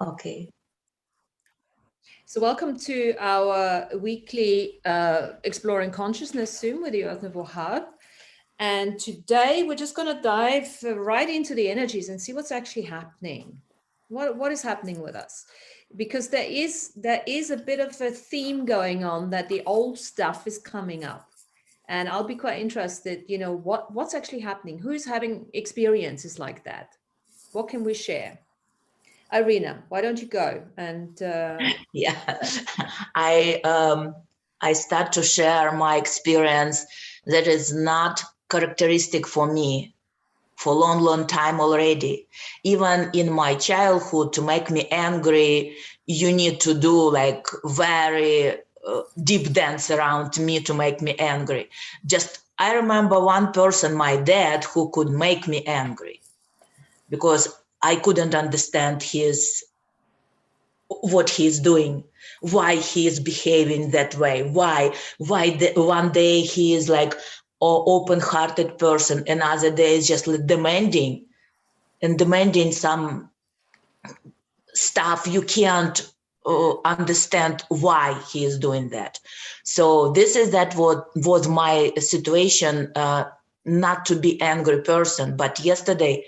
Okay. So welcome to our weekly Exploring Consciousness Zoom with the Earth Nouveau Hub. And today we're just going to dive right into the energies and see what's actually happening. What is happening with us? Because there is a bit of a theme going on that the old stuff is coming up. And I'll be quite interested, what's actually happening? Who's having experiences like that? What can we share? Irina, why don't you go? And Yeah, I start to share my experience that is not characteristic for me for a long time already. Even in my childhood, to make me angry, you need to do like very deep dance around me to make me angry. Just I remember one person, my dad, who could make me angry because I couldn't understand what he's doing, why he is behaving that way, why one day he is like an open-hearted person, another day is just like demanding some stuff you can't understand why he is doing that. So what was my situation, not to be angry person. But yesterday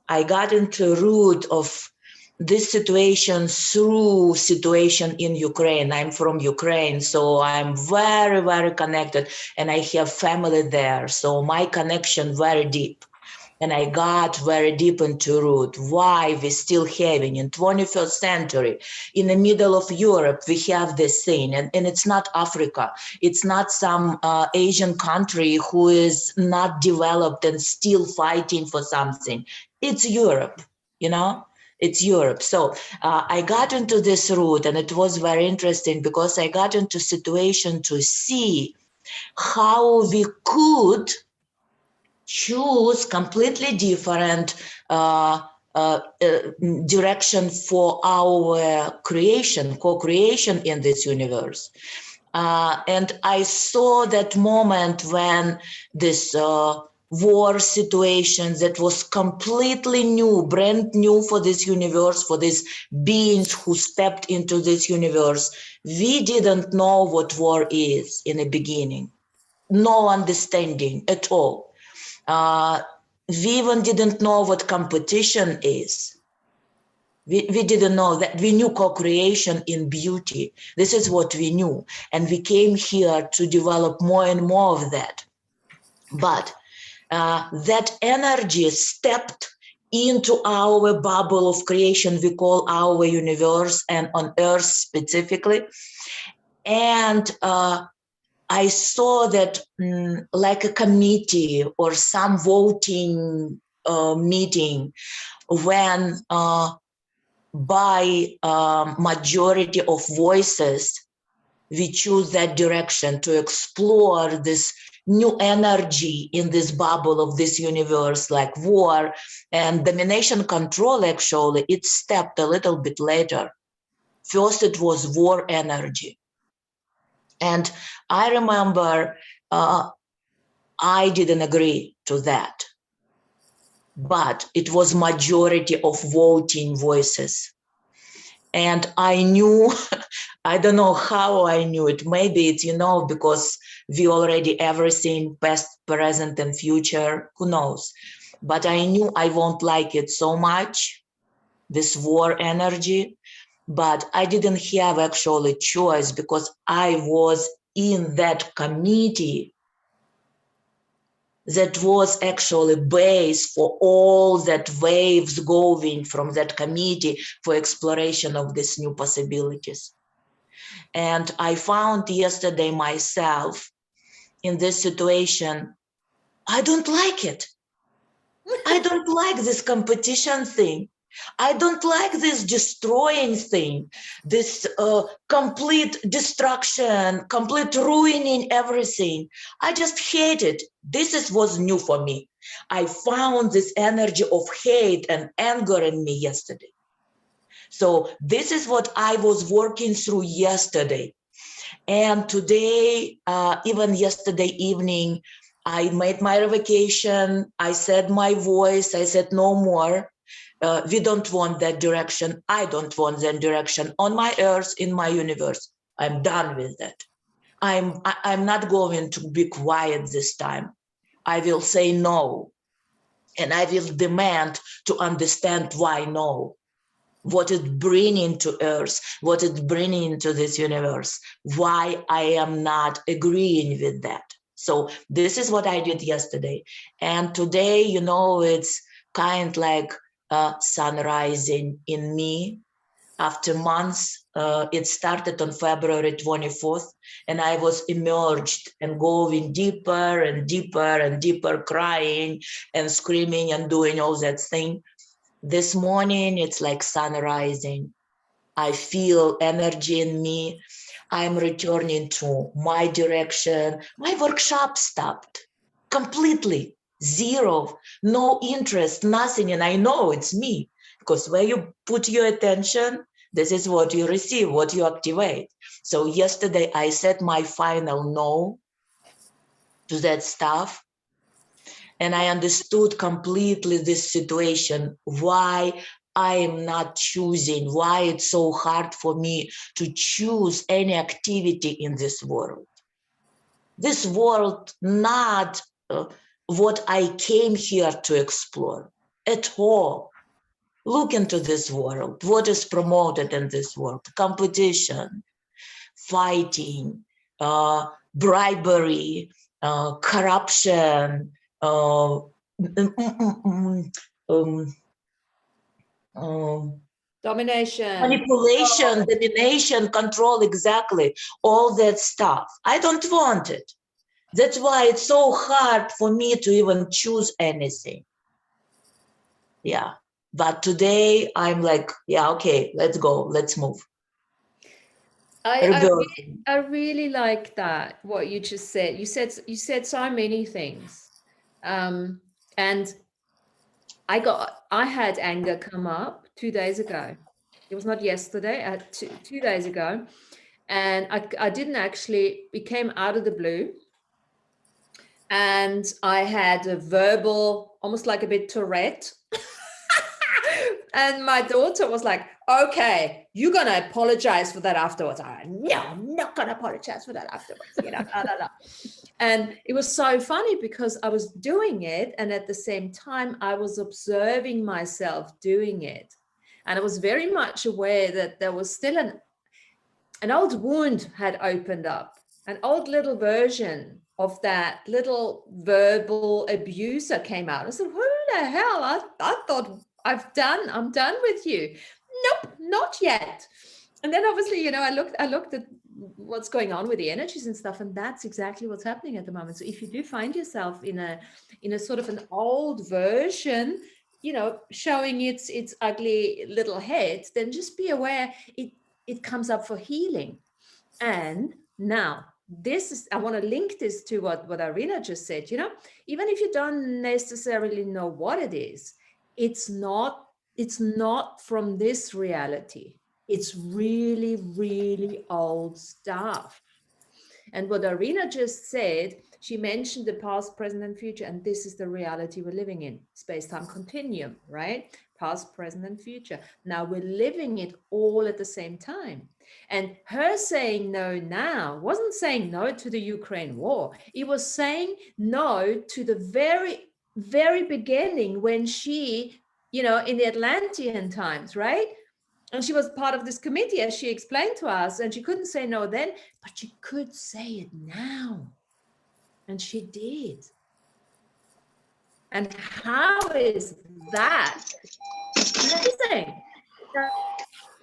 I got into root of this situation through situation in Ukraine. I'm from Ukraine, so I'm very, very connected and I have family there. So my connection very deep. And I got very deep into root. Why we still having in 21st century, in the middle of Europe, we have this thing. And it's not Africa. It's not some Asian country who is not developed and still fighting for something. It's Europe, it's Europe. So I got into this route and it was very interesting because I got into situation to see how we could choose completely different direction for our creation, co-creation in this universe. And I saw that moment when this war situation that was completely new, brand new for this universe, for these beings who stepped into this universe. We didn't know what war is in the beginning. No understanding at all. We even didn't know what competition is. We didn't know that. We knew co-creation in beauty. This is what we knew. And we came here to develop more and more of that. But that energy stepped into our bubble of creation we call our universe, and on Earth specifically. And I saw that like a committee or some voting meeting when by majority of voices, we choose that direction to explore this new energy in this bubble of this universe, like war and domination control. Actually, it stepped a little bit later. First, it was war energy. And I remember I didn't agree to that, but it was majority of voting voices. And I knew, I don't know how I knew it. Maybe it's, because we already everything past, present, and future, who knows? But I knew I won't like it so much, this war energy. But I didn't have actually choice because I was in that committee that was actually base for all that waves going from that committee for exploration of these new possibilities. And I found yesterday myself in this situation. I don't like it. I don't like this competition thing. I don't like this destroying thing, this complete destruction, complete ruining everything. I just hate it. Was new for me. I found this energy of hate and anger in me yesterday. So this is what I was working through yesterday. And today, even yesterday evening, I made my revocation. I said my voice. I said no more. we don't want that direction. I don't want that direction on my earth, in my universe. I'm done with that. I'm not going to be quiet this time. I will say no, and I will demand to understand why no, what it bringing to earth, what it bringing into this universe, why I am not agreeing with that. So this is what I did yesterday. And today, it's kind like sun rising in me after months. It started on February 24th, and I was immersed and going deeper and deeper and deeper, crying and screaming and doing all that thing. This morning, it's like sun rising. I feel energy in me. I'm returning to my direction. My workshop stopped completely, zero, no interest, nothing. And I know it's me, because where you put your attention, this is what you receive, what you activate. So yesterday I said my final no to that stuff. And I understood completely this situation, why I am not choosing, why it's so hard for me to choose any activity in this world. This world, not what I came here to explore at all. Look into this world. What is promoted in this world? Competition, fighting, bribery, corruption, Domination. manipulation, domination, control, exactly, all that stuff. I don't want it. That's why it's so hard for me to even choose anything. Yeah. But today I'm like, yeah, okay, let's go, let's move. I really like that, what you just said. You said so many things. And I had anger come up 2 days ago. It was not yesterday, two days ago. And I didn't actually, it came out of the blue. And I had a verbal, almost like a bit Tourette. And my daughter was like, okay, you're going to apologize for that afterwards. I went, no, I'm not going to apologize for that afterwards. Blah, blah, blah. And it was so funny because I was doing it. And at the same time, I was observing myself doing it. And I was very much aware that there was still an old wound had opened up, an old little version of that little verbal abuser came out. I said, who the hell? I thought I'm done with you. Nope, not yet. And then obviously, I looked at what's going on with the energies and stuff, and that's exactly what's happening at the moment. So if you do find yourself in a sort of an old version, showing its ugly little head, then just be aware it comes up for healing. And now I want to link this to what Irina just said. Even if you don't necessarily know what it is, it's not from this reality. It's really, really old stuff. And what Irina just said, she mentioned the past, present, and future, and this is the reality we're living in, space-time continuum, right? Past, present, and future. Now we're living it all at the same time. And her saying no now wasn't saying no to the Ukraine war. It was saying no to the very, very beginning when she, in the Atlantean times, right? And she was part of this committee, as she explained to us, and she couldn't say no then, but she could say it now. And she did. And how is that amazing?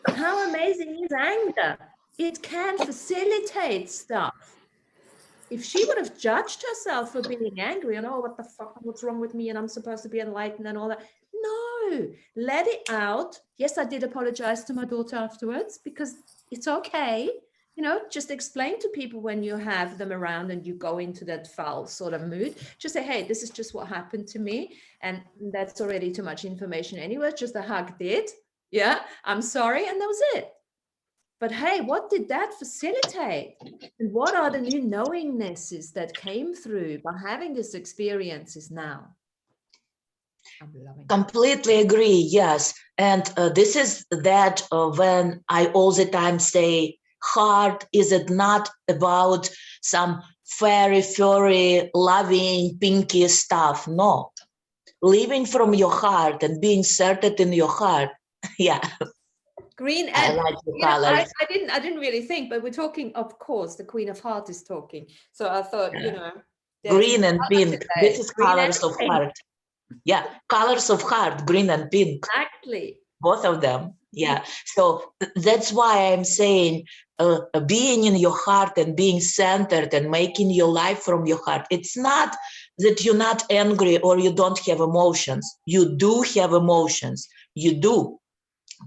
How amazing is anger? It can facilitate stuff. If she would have judged herself for being angry and, what the fuck, what's wrong with me? And I'm supposed to be enlightened and all that. No, let it out. Yes, I did apologize to my daughter afterwards because it's okay. Just explain to people when you have them around and you go into that foul sort of mood. Just say, hey, this is just what happened to me. And that's already too much information anyway. Just a hug did. Yeah, I'm sorry. And that was it. But hey, what did that facilitate? And what are the new knowingnesses that came through by having these experiences now? I'm loving that. Completely agree. Yes. And this is that when I all the time say heart, is it not about some fairy, furry, loving, pinky stuff? No. Living from your heart and being certain in your heart. Yeah. Green, I and like the you know, colors. I didn't really think, but we're talking, of course, the Queen of Heart is talking. So I thought, you Yeah. know, there's Green and color pink. This today. is Green and colors of pink. heart. Yeah. Colors of heart, green and pink. Exactly. Both of them. Yeah. So that's why I'm saying being in your heart and being centered and making your life from your heart. It's not that you're not angry or you don't have emotions. You do have emotions. You do,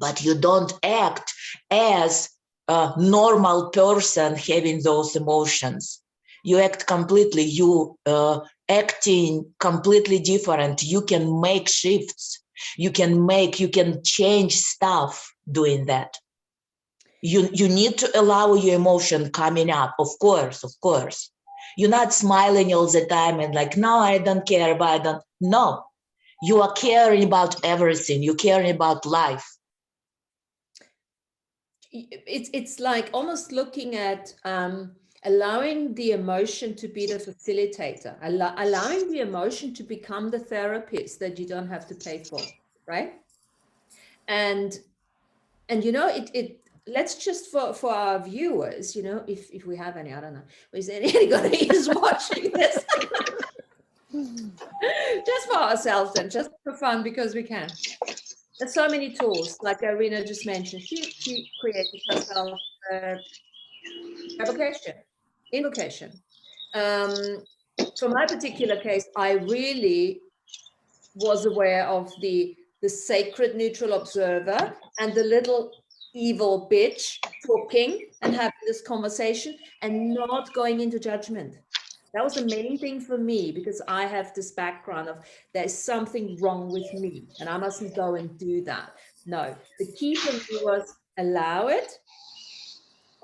but you don't act as a normal person having those emotions. You act completely, you acting completely different. You can make shifts. You can change stuff doing that. You need to allow your emotion coming up, of course, of course. You're not smiling all the time and like, no, I don't care about that. No, you are caring about everything. You're caring about life. It's like almost looking at allowing the emotion to be the facilitator, allowing the emotion to become the therapist that you don't have to pay for, right? And you know, it let's just for our viewers, you know, if we have any, I don't know, is anybody is watching this? Just for ourselves and just for fun, because we can. There's so many tools, like Irina just mentioned. She created herself revocation, invocation. For my particular case, I really was aware of the sacred neutral observer and the little evil bitch talking and having this conversation and not going into judgment. That was the main thing for me, because I have this background of there's something wrong with me and I mustn't go and do that. No, the key for me was allow it,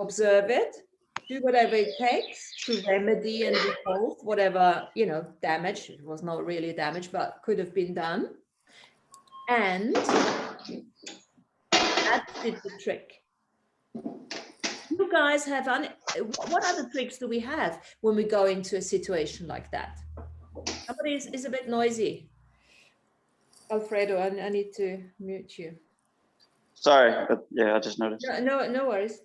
observe it, do whatever it takes to remedy and resolve whatever, you know, damage. It was not really damage, but could have been done. And that did the trick. You guys have, what other tricks do we have when we go into a situation like that? Somebody is a bit noisy. Alfredo, I need to mute you. Sorry, but yeah, I just noticed. No worries.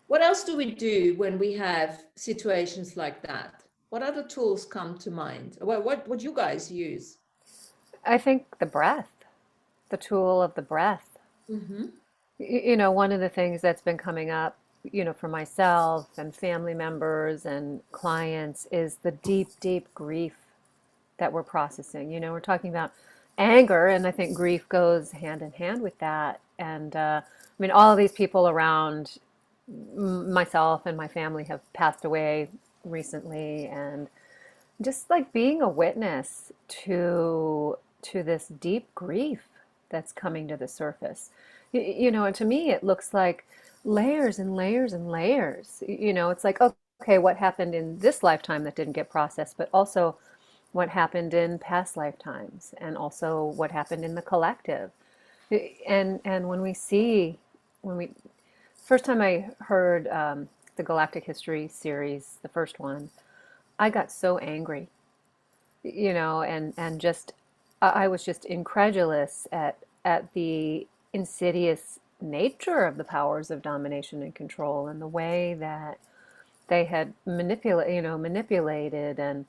What else do we do when we have situations like that? What other tools come to mind? What you guys use? I think the breath, the tool of the breath. Mm-hmm. You know, one of the things that's been coming up, you know, for myself and family members and clients is the deep, deep grief that we're processing. You know, we're talking about anger, and I think grief goes hand in hand with that. And I mean, all of these people around myself and my family have passed away recently, and just like being a witness to this deep grief that's coming to the surface. You know, and to me it looks like layers and layers and layers. You know, it's like, okay, what happened in this lifetime that didn't get processed, but also what happened in past lifetimes, and also what happened in the collective. And when we see, when we first time I heard the Galactic History series, the first one, I got so angry, you know, and just I was just incredulous at the insidious nature of the powers of domination and control, and the way that they had manipulated and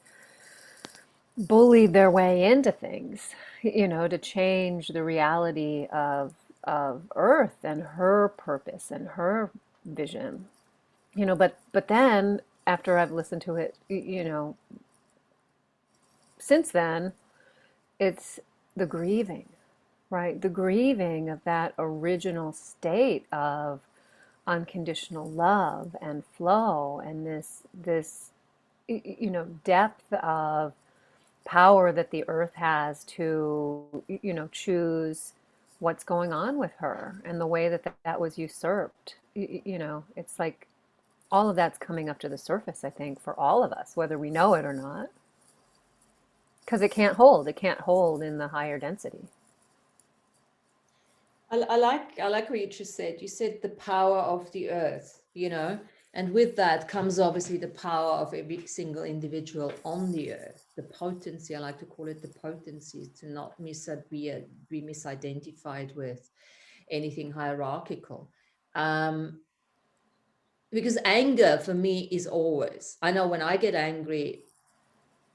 bullied their way into things, you know, to change the reality of Earth and her purpose and her vision, you know. But then after I've listened to it, you know, since then, it's the grieving, right? The grieving of that original state of unconditional love and flow, and this you know, depth of power that the earth has to, you know, choose what's going on with her, and the way that that was usurped. You know, it's like all of that's coming up to the surface, I think, for all of us, whether we know it or not. Because it can't hold. It can't hold in the higher density. I like what you just said. You said the power of the earth, you know, and with that comes obviously the power of every single individual on the earth. The potency, I like to call it the potency, to not be misidentified with anything hierarchical. Because anger for me is always, I know when I get angry,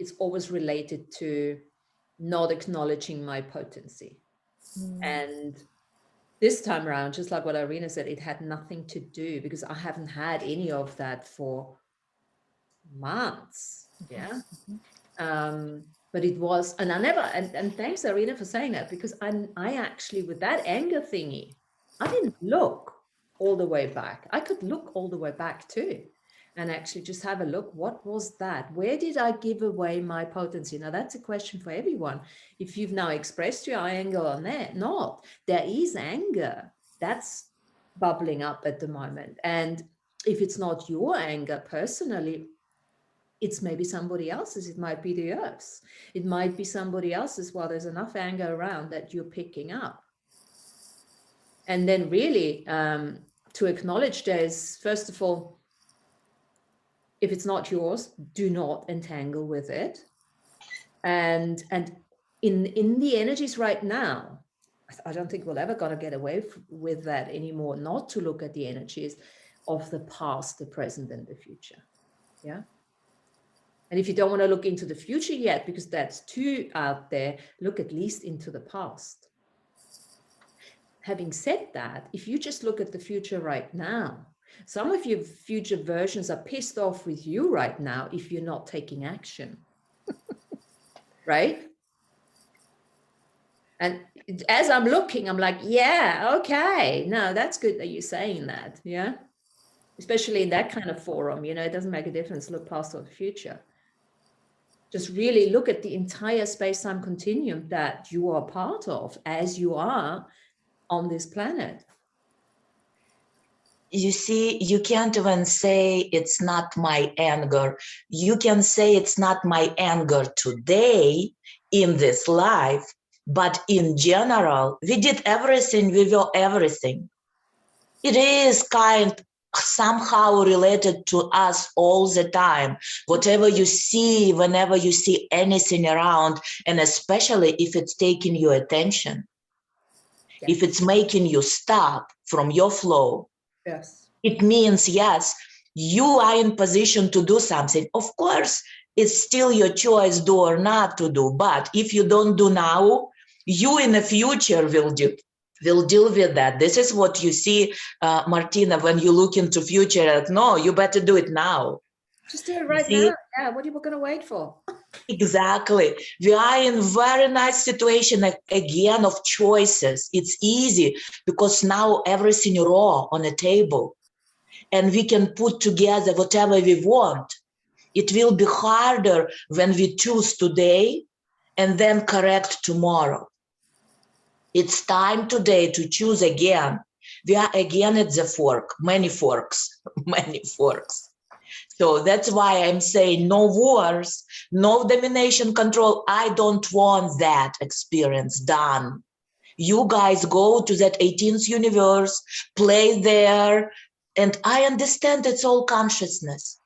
it's always related to not acknowledging my potency. And this time around, just like what Irina said, it had nothing to do, because I haven't had any of that for months. Yeah. But it was, and I never, and thanks Irina for saying that, because I actually, with that anger thingy, I didn't look all the way back. I could look all the way back too, and actually just have a look. What was that? Where did I give away my potency? Now that's a question for everyone. If you've now expressed your anger on that, not, there is anger that's bubbling up at the moment. And if it's not your anger personally, it's maybe somebody else's. It might be the Earth's. It might be somebody else's. Well, there's enough anger around that you're picking up. And then really to acknowledge there's, first of all, if it's not yours, do not entangle with it. And in the energies right now, I don't think we're ever going to get away with that anymore, not to look at the energies of the past, the present, and the future. Yeah. And if you don't want to look into the future yet, because that's too out there, look at least into the past. Having said that, if you just look at the future right now, some of your future versions are pissed off with you right now if you're not taking action. Right? And as I'm looking, I'm like, yeah, okay. No, that's good that you're saying that. Yeah. Especially in that kind of forum, you know, it doesn't make a difference. Look past or the future. Just really look at the entire space-time continuum that you are part of as you are on this planet. You see, you can't even say it's not my anger. You can say it's not my anger today in this life, but in general, we did everything, we were everything. It is somehow related to us all the time. Whatever you see, whenever you see anything around, and especially if it's taking your attention, yes. If it's making you stop from your flow, yes. It means, yes, you are in position to do something. Of course, it's still your choice, do or not to do. But if you don't do now, you in the future will deal with that. This is what you see, Martina, when you look into future, like, no, you better do it now. Just do it right now. Yeah, what are you going to wait for? Exactly. We are in very nice situation again of choices. It's easy because now everything raw on the table. And we can put together whatever we want. It will be harder when we choose today and then correct tomorrow. It's time today to choose again. We are again at the fork, many forks, many forks. So that's why I'm saying no wars, no domination control. I don't want that experience done. You guys go to that 18th universe, play there, and I understand it's all consciousness.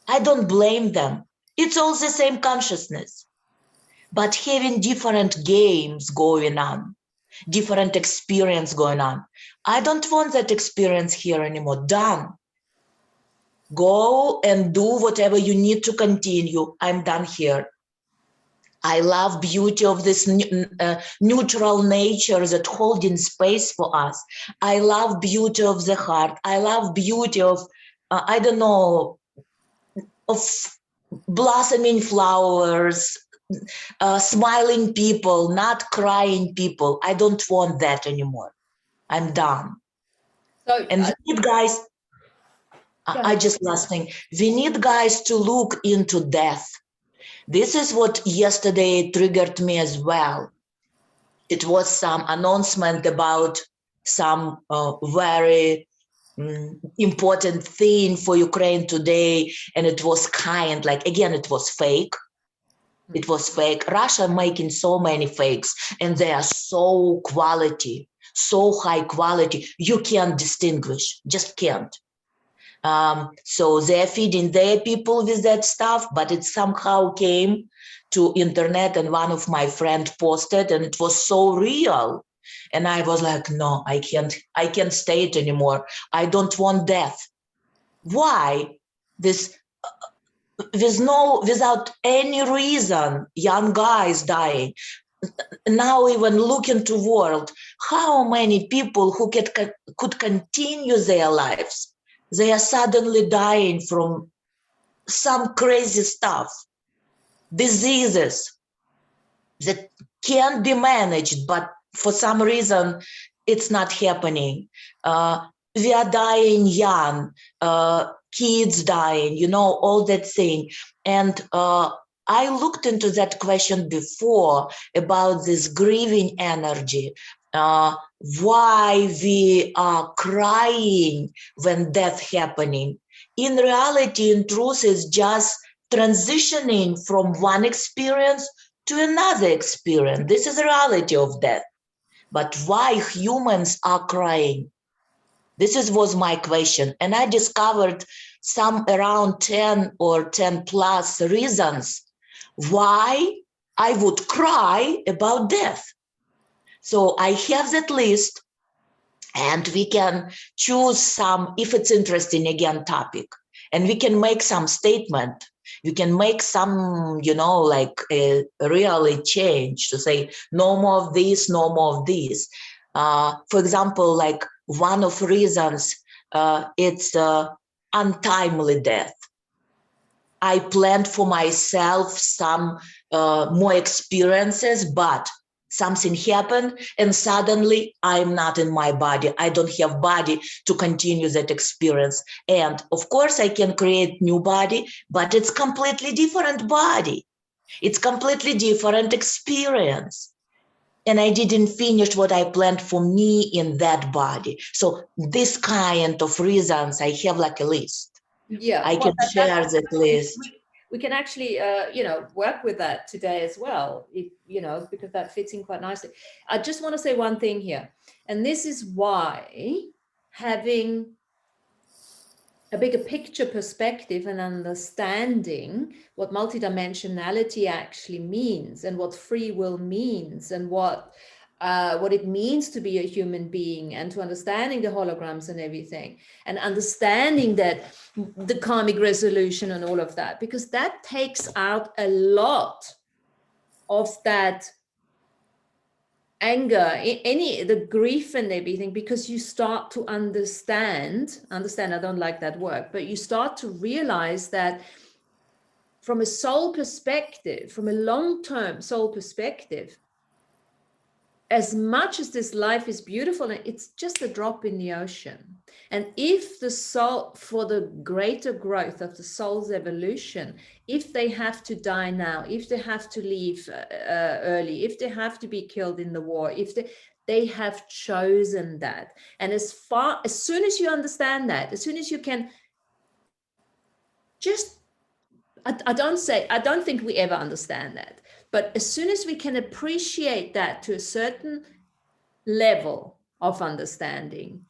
I don't blame them. It's all the same consciousness. But having different games going on, different experience going on. I don't want that experience here anymore. Done. Go and do whatever you need to continue. I'm done here. I love beauty of this neutral nature that holding space for us. I love beauty of the heart. I love beauty of, I don't know, of blossoming flowers, smiling people, not crying people. I don't want that anymore. I'm done. So, and we need guys, I just last thing, we need guys to look into death. This is what yesterday triggered me as well. It was some announcement about some very important thing for Ukraine today, and it was kind, like, again, it was fake. It was fake. Russia making so many fakes, and they are so quality, so high quality. You can't distinguish, just can't. So they're feeding their people with that stuff, but it somehow came to internet, and one of my friend posted, and it was so real. And I was like, no, I can't stay it anymore. I don't want death. Why? Without any reason, young guys dying. Now even look into world, how many people who could continue their lives, they are suddenly dying from some crazy stuff, diseases that can be managed, but for some reason it's not happening. We are dying young, kids dying, all that thing. And I looked into that question before about this grieving energy, why we are crying when death happening. In reality, in truth, it's just transitioning from one experience to another experience. This is the reality of death. But why humans are crying? Was my question. And I discovered some around 10 or 10 plus reasons why I would cry about death. So I have that list, and we can choose some, if it's interesting, again, topic, and we can make some statement. You can make some, like a really change to say, no more of this, no more of this. For example, like one of reasons, it's untimely death. I planned for myself some more experiences, but something happened and suddenly I'm not in my body. I don't have body to continue that experience. And of course I can create new body, but it's completely different body. It's completely different experience. And I didn't finish what I planned for me in that body. So this kind of reasons, I have like a list. Yeah, I can share that list. We can actually, work with that today as well, because that fits in quite nicely. I just want to say one thing here, and this is why having a bigger picture perspective and understanding what multidimensionality actually means and what free will means and what it means to be a human being, and to understanding the holograms and everything, and understanding that the karmic resolution and all of that, because that takes out a lot of that anger, the grief and everything, because you start to understand, I don't like that word, but you start to realize that from a soul perspective, from a long-term soul perspective, as much as this life is beautiful, it's just a drop in the ocean. And if the soul, for the greater growth of the soul's evolution, if they have to die now, if they have to leave early, if they have to be killed in the war, if they have chosen that. And as soon as you understand that, as soon as you can just, I don't think we ever understand that. But as soon as we can appreciate that to a certain level of understanding,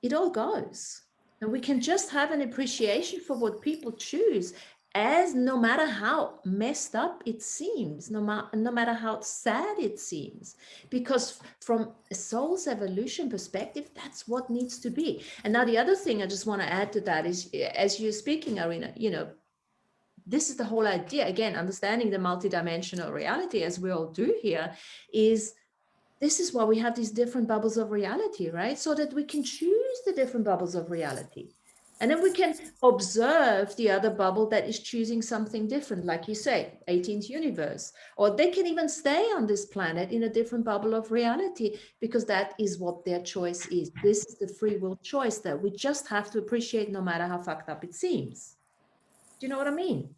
it all goes. And we can just have an appreciation for what people choose, as no matter how messed up it seems, no matter how sad it seems, because from a soul's evolution perspective, that's what needs to be. And now the other thing I just want to add to that is, as you're speaking, Arina, this is the whole idea, again, understanding the multidimensional reality, as we all do here, is this is why we have these different bubbles of reality, right? So that we can choose the different bubbles of reality. And then we can observe the other bubble that is choosing something different, like you say, 18th universe. Or they can even stay on this planet in a different bubble of reality, because that is what their choice is. This is the free will choice that we just have to appreciate, no matter how fucked up it seems. Do you know what I mean?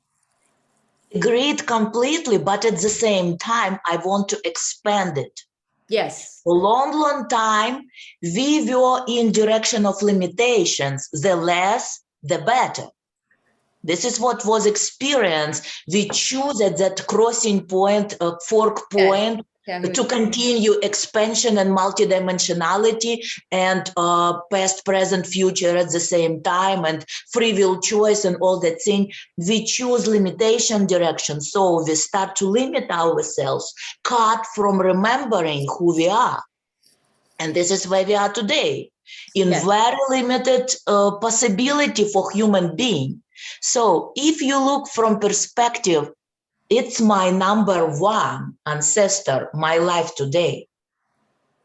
Agreed completely, but at the same time, I want to expand it. Yes. For a long, long time, we were in direction of limitations. The less, the better. This is what was experienced. We choose at that crossing point, fork point, to continue expansion and multidimensionality and past, present, future at the same time, and free will choice and all that thing. We choose limitation direction. So we start to limit ourselves, cut from remembering who we are. And this is where we are today, in very limited possibility for human being. So if you look from perspective, it's my number one ancestor, my life today.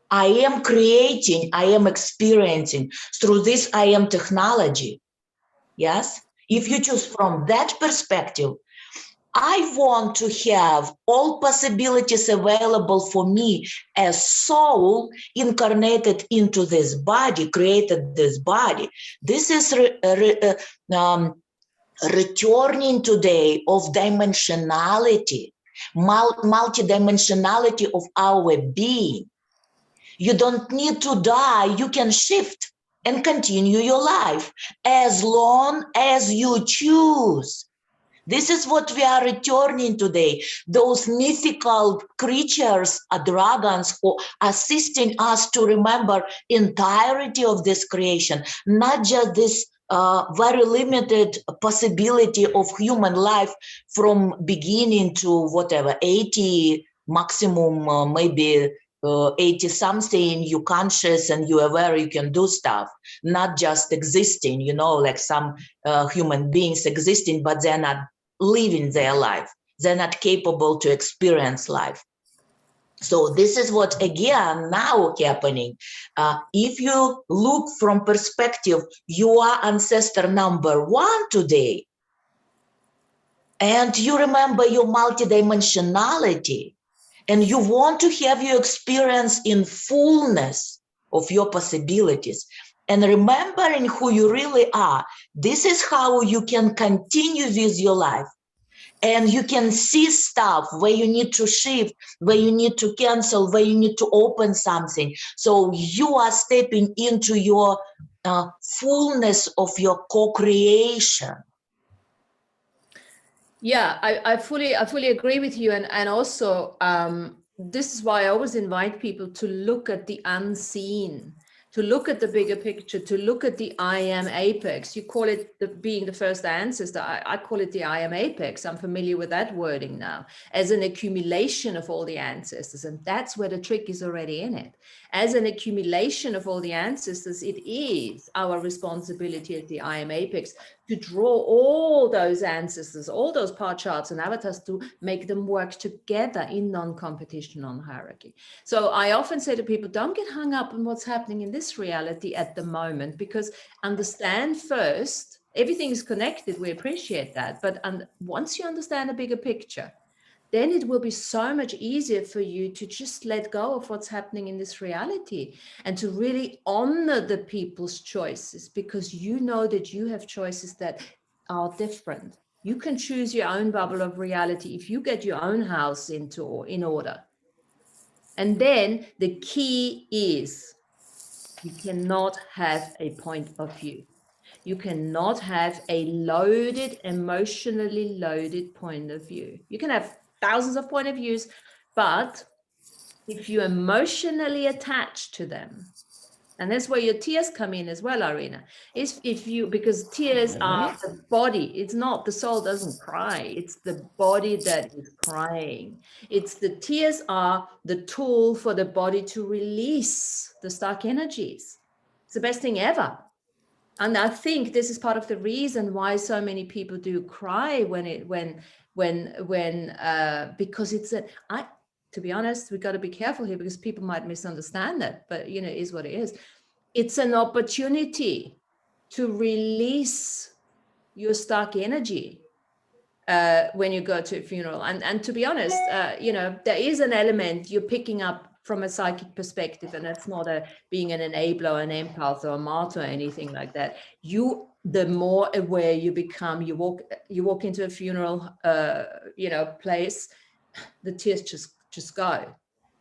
I am creating, I am experiencing through this, I am technology. Yes. If you choose from that perspective, I want to have all possibilities available for me as soul incarnated into this body, created this body. This is returning today of dimensionality, multidimensionality of our being. You don't need to die. You can shift and continue your life as long as you choose. This is what we are returning today. Those mythical creatures, dragons, who are assisting us to remember entirety of this creation, not just this very limited possibility of human life from beginning to whatever, 80 maximum, maybe 80 something, you conscious and you aware you can do stuff, not just existing, you know, like some human beings existing, but they're not living their life. They're not capable to experience life. So this is what, again, now happening. If you look from perspective, you are ancestor number one today, and you remember your multidimensionality, and you want to have your experience in fullness of your possibilities, and remembering who you really are, this is how you can continue with your life. And you can see stuff where you need to shift, where you need to cancel, where you need to open something. So you are stepping into your fullness of your co-creation. Yeah, I fully agree with you. And also, this is why I always invite people to look at the unseen, to look at the bigger picture, to look at the I am apex. You call it being the first ancestor. I call it the I am apex. I'm familiar with that wording now, as an accumulation of all the ancestors. And that's where the trick is already in it. As an accumulation of all the ancestors, it is our responsibility at the I am apex to draw all those ancestors, all those part charts and avatars, to make them work together in non-competition, non-hierarchy. So I often say to people, don't get hung up on what's happening in this reality at the moment, because understand first, everything is connected, we appreciate that, but once you understand the bigger picture, then it will be so much easier for you to just let go of what's happening in this reality and to really honor the people's choices, because you know that you have choices that are different. You can choose your own bubble of reality if you get your own house in order. And then the key is you cannot have a point of view. You cannot have a loaded, emotionally loaded point of view. You can have thousands of point of views, but if you emotionally attach to them, and that's where your tears come in as well, Irina, is because tears are the body. It's not, the soul doesn't cry. It's the body that is crying. The tears are the tool for the body to release the stuck energies. It's the best thing ever. And I think this is part of the reason why so many people do cry because to be honest, we got to be careful here because people might misunderstand that, but it is what it is. It's an opportunity to release your stuck energy when you go to a funeral. And to be honest, there is an element you're picking up from a psychic perspective, and that's not being an enabler, an empath, or a martyr, or anything like that. The more aware you become, you walk into a funeral, place, the tears just go,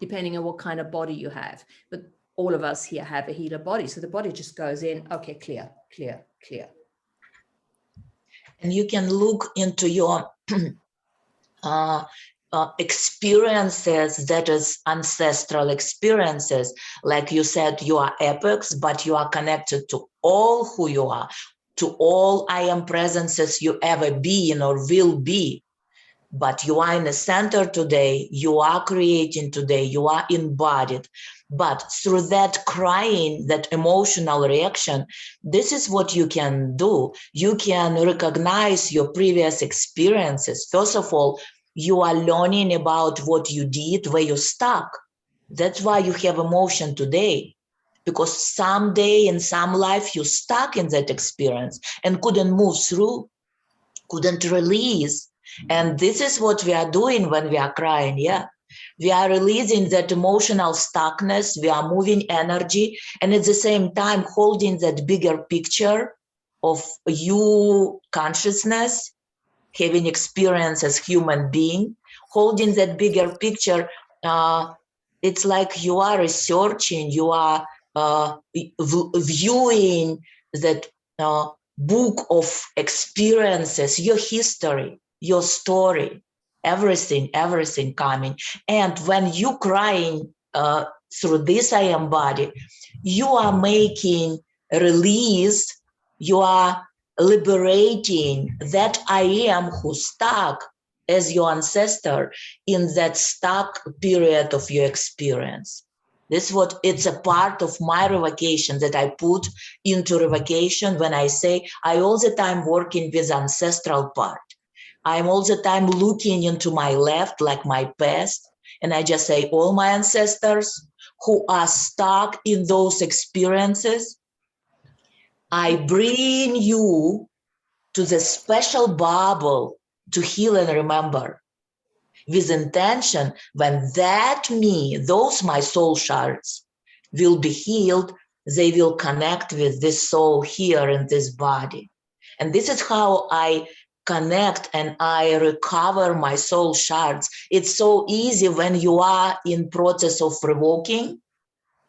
depending on what kind of body you have. But all of us here have a healer body, so the body just goes in. Okay, clear. and you can look into your experiences, that is ancestral experiences. Like you said, you are apex, but you are connected to all who you are, to all I am presences you ever been or will be. But you are in the center today, you are creating today, you are embodied. But through that crying, that emotional reaction, this is what you can do. You can recognize your previous experiences. First of all, you are learning about what you did, where you're stuck. That's why you have emotion today. Because someday in some life you're stuck in that experience and couldn't move through, couldn't release. And this is what we are doing when we are crying. Yeah, we are releasing that emotional stuckness, we are moving energy, and at the same time holding that bigger picture of you consciousness, having experience as human being, holding that bigger picture. It's like you are researching, you are viewing that book of experiences, your history, your story, everything coming. And when you crying through this I am body, you are making release, you are liberating that I am who stuck as your ancestor in that stuck period of your experience. This is what it's a part of my revocation that I put into revocation when I say I all the time working with ancestral part. I'm all the time looking into my left, like my past, and I just say all my ancestors who are stuck in those experiences, I bring you to the special bubble to heal and remember, with intention when that me, those my soul shards will be healed, they will connect with this soul here in this body. And this is how I connect and I recover my soul shards. It's so easy when you are in process of revoking.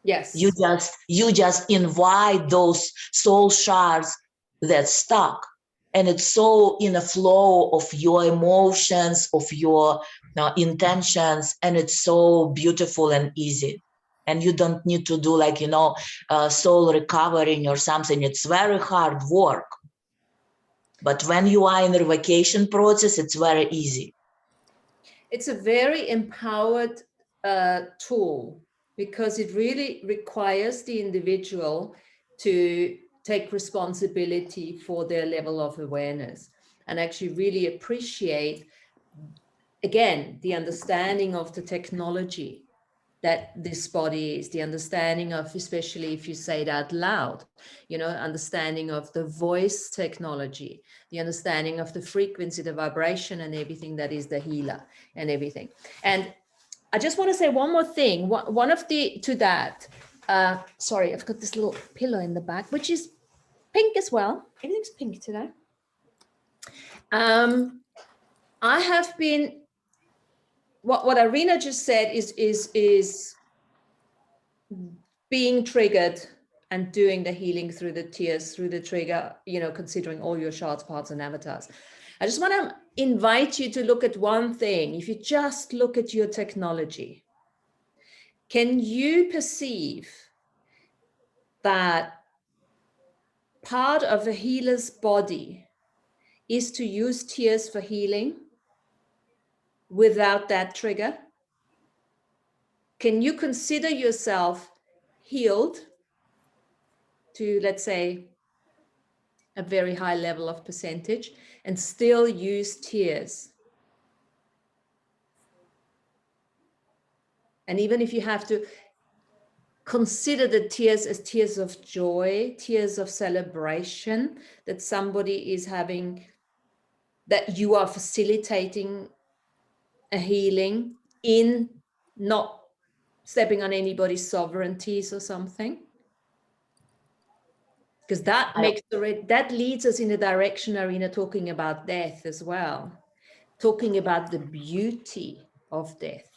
Yes. You just invite those soul shards that stuck, and it's so in a flow of your emotions, of your intentions, and it's so beautiful and easy. And you don't need to do like soul recovering or something. It's very hard work, but when you are in the revocation process, it's very easy. It's a very empowered tool, because it really requires the individual to take responsibility for their level of awareness and actually really appreciate, again, the understanding of the technology that this body is, the understanding of, especially if you say it out loud, understanding of the voice technology, the understanding of the frequency, the vibration, and everything that is the healer and everything. And I just want to say one more thing. One of the, to that, sorry, I've got this little pillow in the back, which is pink as well. Everything's pink today. I have been, what Irina just said is being triggered and doing the healing through the tears, through the trigger, considering all your shards, parts, and avatars. I just want to invite you to look at one thing. If you just look at your technology, can you perceive that part of a healer's body is to use tears for healing without that trigger? Can you consider yourself healed to, let's say, a very high level of percentage and still use tears? And even if you have to consider the tears as tears of joy, tears of celebration, that somebody is having, that you are facilitating a healing in not stepping on anybody's sovereignties or something. Because that that leads us in the direction, Arina, talking about death as well, talking about the beauty of death,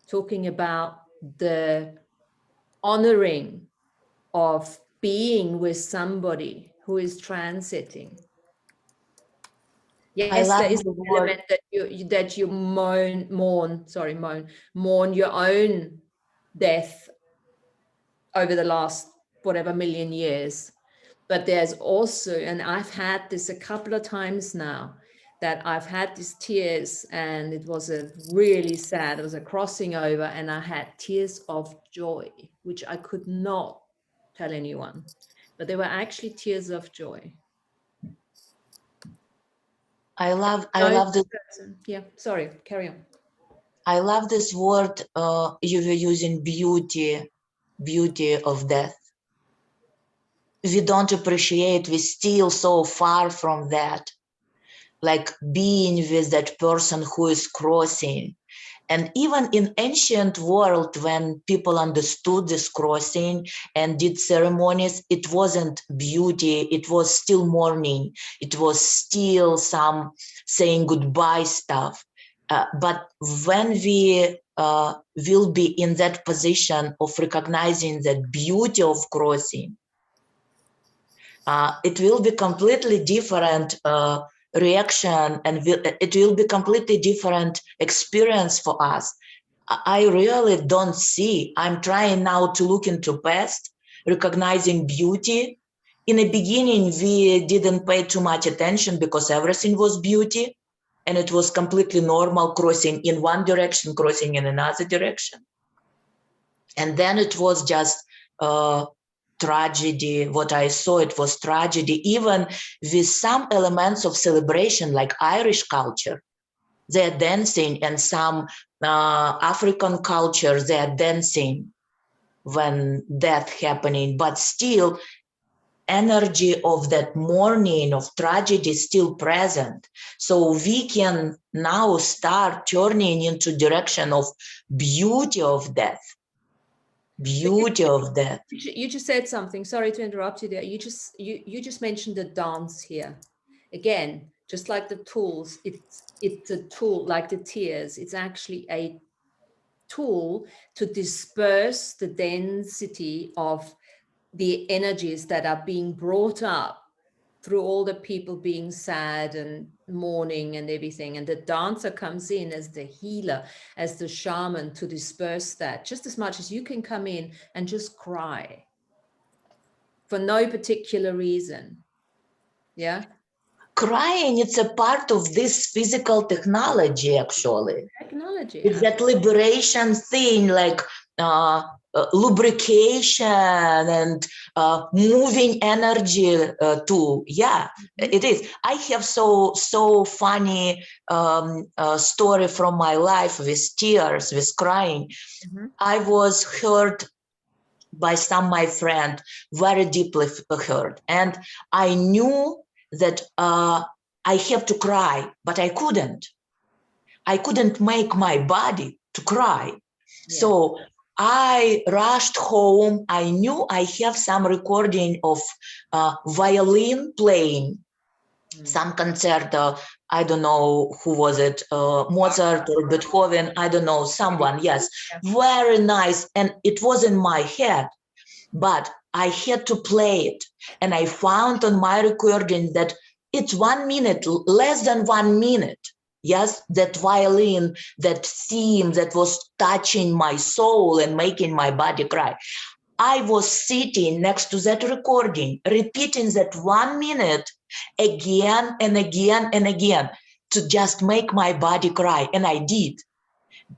talking about the honoring of being with somebody who is transiting. I Yes, love there is the an word. element that you mourn your own death over the last whatever million years. But there's also, and I've had this a couple of times now, that I've had these tears, and it was a really sad, it was a crossing over, and I had tears of joy, which I could not tell anyone, but they were actually tears of joy. I love No this. person. Yeah, sorry, carry on. I love this word you were using, beauty of death. We don't appreciate, we're still so far from that, like being with that person who is crossing. And even in ancient world, when people understood this crossing and did ceremonies, it wasn't beauty, it was still mourning, it was still some saying goodbye stuff. But when we will be in that position of recognizing that beauty of crossing, it will be completely different reaction, and it will be completely different experience for us. I really don't see. I'm trying now to look into past, recognizing beauty. In the beginning, we didn't pay too much attention because everything was beauty, and it was completely normal, crossing in one direction, crossing in another direction. And then it was just tragedy. What I saw, it was tragedy, even with some elements of celebration, like Irish culture. They're dancing, and some African culture, they're dancing when death happening, but still energy of that mourning, of tragedy still present. So we can now start turning into direction of beauty of death. Beauty of death. You just said something. Sorry to interrupt you there. You just mentioned the dance here. Again, just like the tools, it's a tool, like the tears. It's actually a tool to disperse the density of the energies that are being brought up through all the people being sad and mourning and everything. And the dancer comes in as the healer, as the shaman, to disperse that, just as much as you can come in and just cry for no particular reason. Yeah. Crying, it's a part of this physical technology, actually. Technology. It's that liberation thing, like lubrication and moving energy too. Yeah, it is. I have so funny story from my life with tears, with crying. I was hurt by some my friend, very deeply hurt, and I knew that I have to cry, but I couldn't. I couldn't make my body to cry. Yeah. So I rushed home. I knew I have some recording of violin playing, some concerto. I don't know who was it, Mozart or Beethoven. I don't know, someone, yes. Very nice. And it was in my head, but I had to play it. And I found on my recording that it's 1 minute, less than 1 minute. Yes, that violin, that theme that was touching my soul and making my body cry. I was sitting next to that recording, repeating that 1 minute again and again and again to just make my body cry. And I did.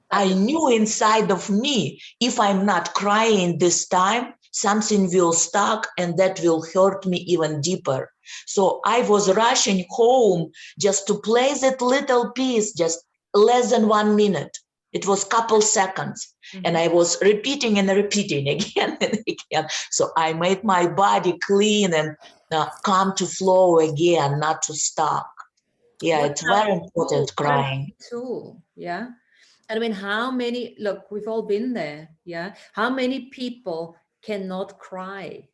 I knew inside of me, if I'm not crying this time, something will stuck and that will hurt me even deeper. So I was rushing home just to play that little piece, just less than 1 minute. It was couple seconds. And I was repeating and repeating again and again. So I made my body clean and come to flow again, not to stuck. Yeah, it's very important, crying. Tool. Yeah. And I mean, how many, look, we've all been there. Yeah. How many people cannot cry?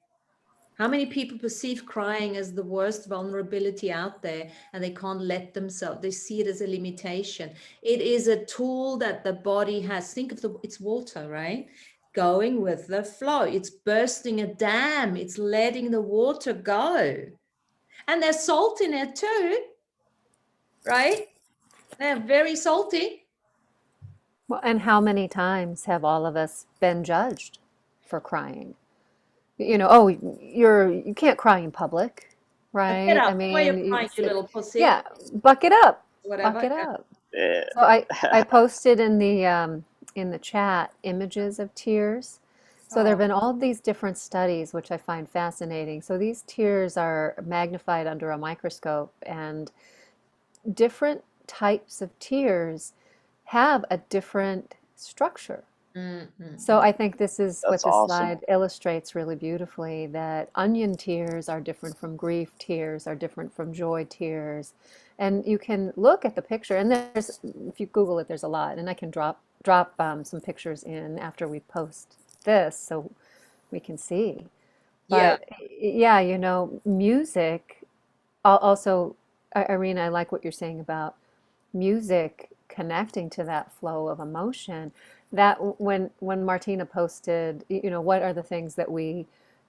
How many people perceive crying as the worst vulnerability out there, and they can't let themselves, they see it as a limitation. It is a tool that the body has. Think of it's water, right? Going with the flow. It's bursting a dam. It's letting the water go. And there's salt in it too. right? They're very salty. Well, and how many times have all of us been judged for crying? You know, oh, you can't cry in public, Get right? I up. Why are you mean, crying, you little yeah, pussy? buck it up, buck Whatever. it Yeah. up. Yeah. So I posted in the chat images of tears. So there have Oh. been all these different studies, which I find fascinating. So these tears are magnified under a microscope, and different types of tears have a different structure. So I think this is what That's this awesome. slide illustrates really beautifully, that onion tears are different from grief tears, are different from joy tears. And you can look at the picture, and there's, if you Google it, there's a lot. And I can drop some pictures in after we post this so we can see. Yeah. But yeah, you know, music also, Irene, I like what you're saying about music connecting to that flow of emotion. That when Martina posted, you know, what are the things that we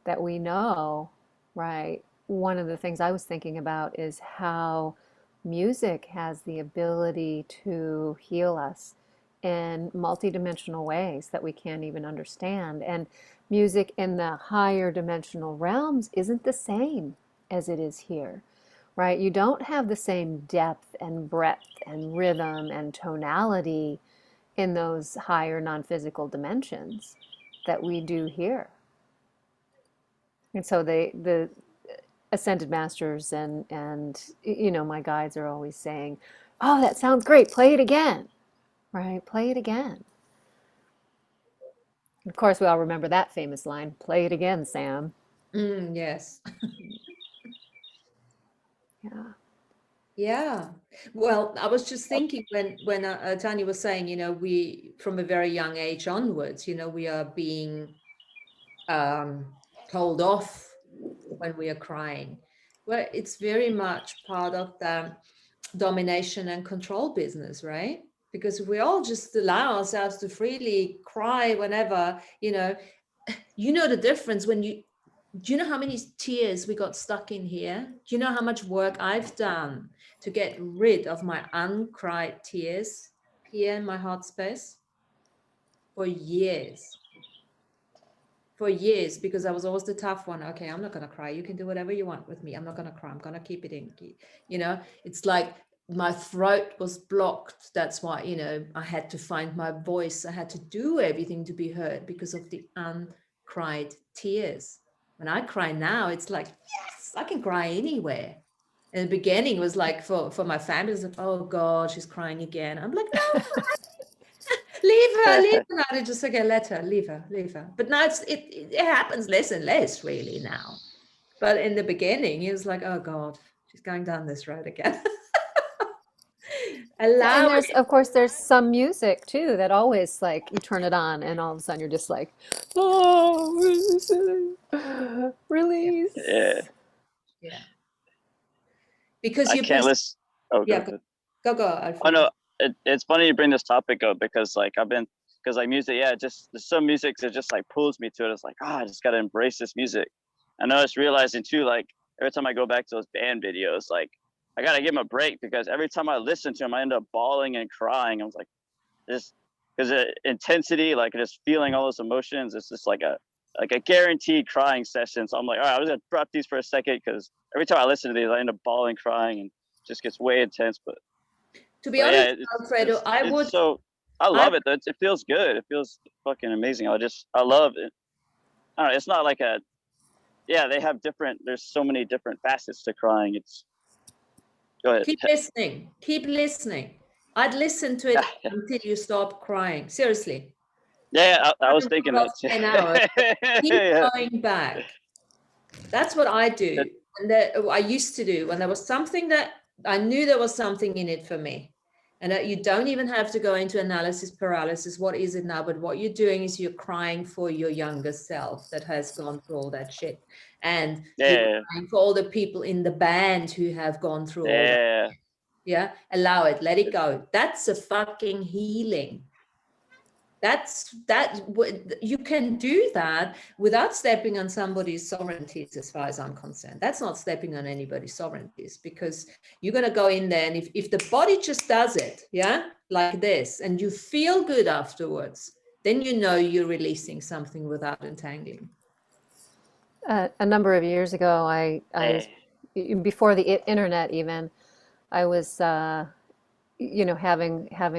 know, right? One of the things I was thinking about is how music has the ability to heal us in multidimensional ways that we can't even understand. And music in the higher dimensional realms isn't the same as it is here, right? You don't have the same depth and breadth and rhythm and tonality in those higher non-physical dimensions that we do here. And so the ascended masters and you know, my guides are always saying, "Oh, that sounds great. Play it again." Right? Play it again. Of course, we all remember that famous line, "Play it again, Sam." Yes. Yeah. Yeah. Well, I was just thinking when Tanya was saying, you know, we from a very young age onwards, you know, we are being told off when we are crying. Well, it's very much part of the domination and control business, right? Because if we all just allow ourselves to freely cry whenever, you know the difference when you do you know how many tears we got stuck in here? Do you know how much work I've done to get rid of my uncried tears here in my heart space? For years. For years, because I was always the tough one. Okay, I'm not going to cry. You can do whatever you want with me. I'm not going to cry. I'm going to keep it in. You know, it's like my throat was blocked. That's why, you know, I had to find my voice. I had to do everything to be heard because of the uncried tears. When I cry now, it's like, yes, I can cry anywhere. In the beginning, it was like for my family, it was like, oh God, she's crying again. I'm like, no, leave her now. They just okay, let her, leave her. But now it happens less and less really now. But in the beginning, it was like, oh God, she's going down this road again. And Allow there's, it. of course, there's some music too that always, like, you turn it on and all of a sudden you're just like, oh, Yeah, Yeah. release. yeah. Because I you can't listen. Oh, yeah, go. go, Oh Alfredo. no, it's funny you bring this topic up because like because like music, yeah, just there's some music that just like pulls me to it. It's like, I just gotta embrace this music. And I was realizing too, like every time I go back to those band videos, like I gotta give them a break because every time I listen to them, I end up bawling and crying. I was like, this because the intensity, like just feeling all those emotions, it's just like a guaranteed crying session. So I'm like, all right, I was gonna drop these for a second because every time I listen to these, I end up bawling, crying, and it just gets way intense. To be But yeah, honest, Alfredo, it's so I I love it. It feels good. It feels fucking amazing. I love it. I don't know, it's not like they have different. There's so many different facets to crying. It's go ahead. keep listening. Keep listening. I'd listen to Yeah, it until you stop crying. Seriously. I was For thinking about that. 10 hours. Keep Yeah. going back. That's what I do. And that I used to do when there was something that I knew there was something in it for me. And that you don't even have to go into analysis paralysis. What is it now? But what you're doing is you're crying for your younger self that has gone through all that shit. And you're Yeah, crying for all the people in the band who have gone through all that. yeah, Yeah. Allow it. Let it go. That's a fucking healing. You can do that without stepping on somebody's sovereignties, as far as I'm concerned. That's not stepping on anybody's sovereignties, because you're going to go in there, and if the body just does it, yeah, like this, and you feel good afterwards, then you know you're releasing something without entangling. A number of years ago, I was, Hey. before the internet even, I was, having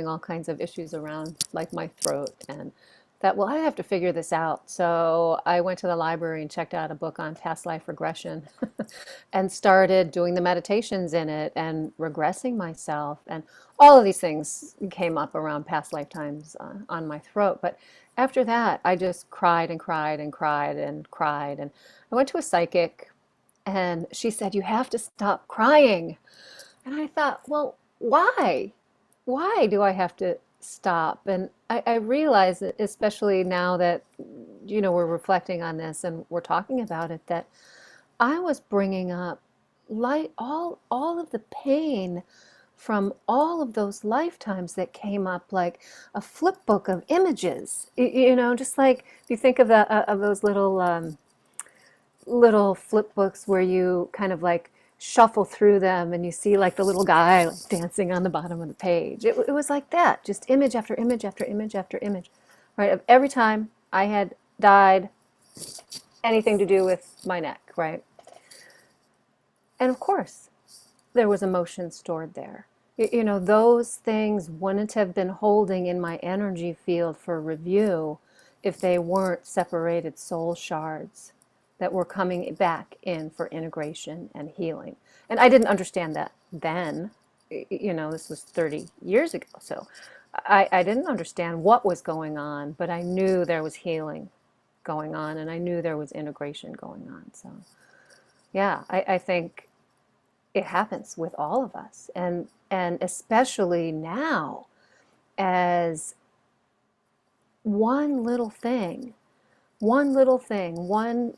all kinds of issues around like my throat, and thought, well, I have to figure this out. So I went to the library and checked out a book on past life regression and started doing the meditations in it and regressing myself. And all of these things came up around past lifetimes on my throat. But after that, I just cried and cried and cried and cried. And I went to a psychic, and she said, "You have to stop crying." And I thought, well, why? Why do I have to stop? And I realize that, especially now that, we're reflecting on this and we're talking about it, that I was bringing up all of the pain from all of those lifetimes that came up like a flip book of images. Just like if you think of those little flip books where you kind of like shuffle through them and you see like the little guy like dancing on the bottom of the page. It was like that, just image after image after image after image, right? Of every time I had died, anything to do with my neck, right? And of course, there was emotion stored there. Those things wouldn't have been holding in my energy field for review if they weren't separated soul shards that were coming back in for integration and healing. And I didn't understand that then. This was 30 years ago. So I didn't understand what was going on, but I knew there was healing going on, and I knew there was integration going on. So yeah, I think it happens with all of us. And especially now, as one little thing, one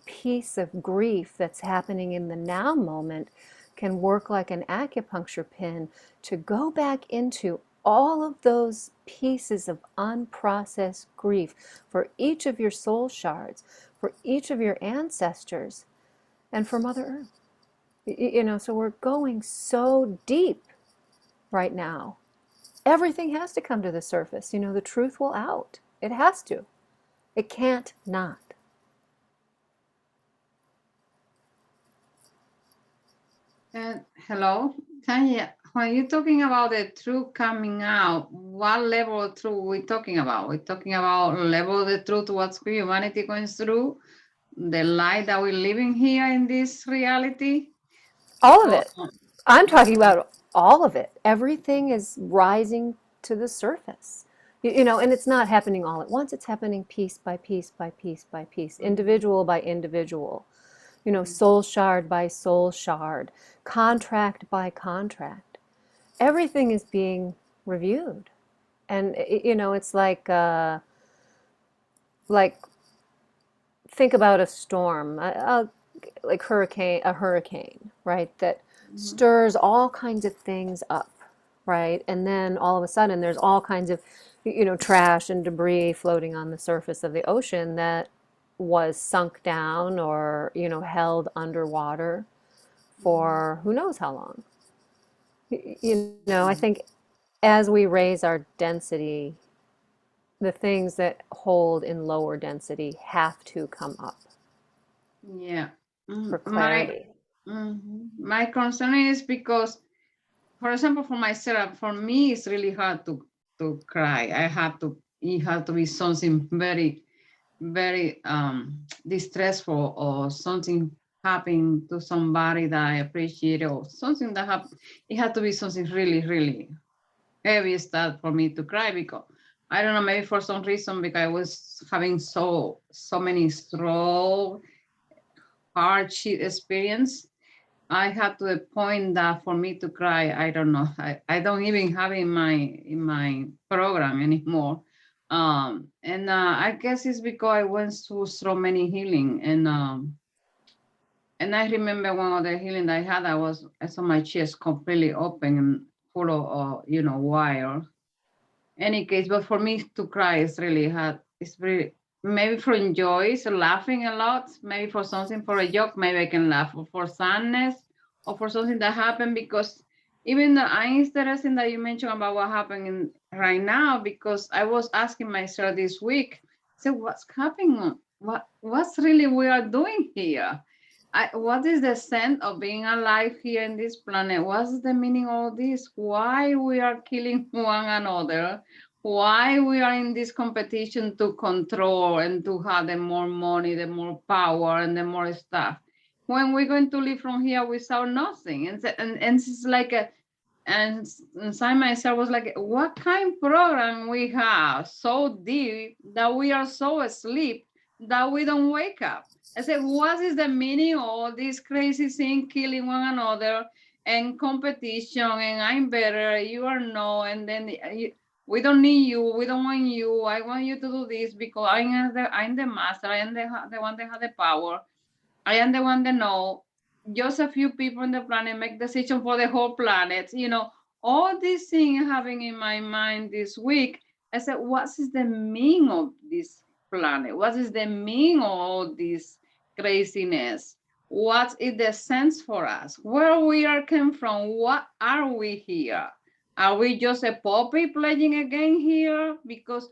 piece of grief that's happening in the now moment can work like an acupuncture pin to go back into all of those pieces of unprocessed grief for each of your soul shards, for each of your ancestors, and for Mother Earth. So we're going so deep right now. Everything has to come to the surface. The truth will out. It has to. It can't not. Hello, Tanya. When you're talking about the truth coming out, what level of truth we're talking about? We're talking about level of the truth, what humanity going through, the light that we're living here in this reality. All of it. I'm talking about all of it. Everything is rising to the surface. And it's not happening all at once. It's happening piece by piece by piece by piece, individual by individual. Soul shard by soul shard, contract by contract. Everything is being reviewed. And, it's like think about a storm, like a hurricane, right? That stirs all kinds of things up, right? And then all of a sudden there's all kinds of, trash and debris floating on the surface of the ocean that was sunk down or held underwater for who knows how long. I think as we raise our density, the things that hold in lower density have to come up. Yeah. For clarity. My concern is because, for example, for myself, for me, it's really hard to cry. It had to be something very, very distressful, or something happened to somebody that I appreciate, or something that happened. It had to be something really, really heavy stuff for me to cry, because I don't know, maybe for some reason, because I was having so many strong hardship experience. I had to the point that for me to cry, I don't know. I don't even have in my program anymore. And I guess it's because I went through so many healing, and I remember one of the healing that I had, I saw my chest completely open and full of wire. Any case, but for me to cry is really hard. It's really, maybe for joy, so laughing a lot, maybe for something, for a joke, maybe I can laugh, or for sadness, or for something that happened, because even though I'm interested that you mentioned about what happened right now, because I was asking myself this week, so what's happening? What's really we are doing here? What is the sense of being alive here in this planet? What's the meaning of this? Why we are killing one another? Why we are in this competition to control and to have the more money, the more power, and the more stuff? When we're going to live from here without nothing, and it's like a, and inside myself was like, what kind of program we have so deep that we are so asleep that we don't wake up? I said, what is the meaning of all this crazy thing, killing one another and competition, and I'm better, you are no, and then we don't need you, we don't want you, I want you to do this because I'm the master, I am the one that has the power, I am the one that know. Just a few people on the planet make decision for the whole planet. You know, all these things having in my mind this week. I said, what is the meaning of this planet? What is the meaning of all this craziness? What is the sense for us? Where we are came from? What are we here? Are we just a puppy playing a game here? Because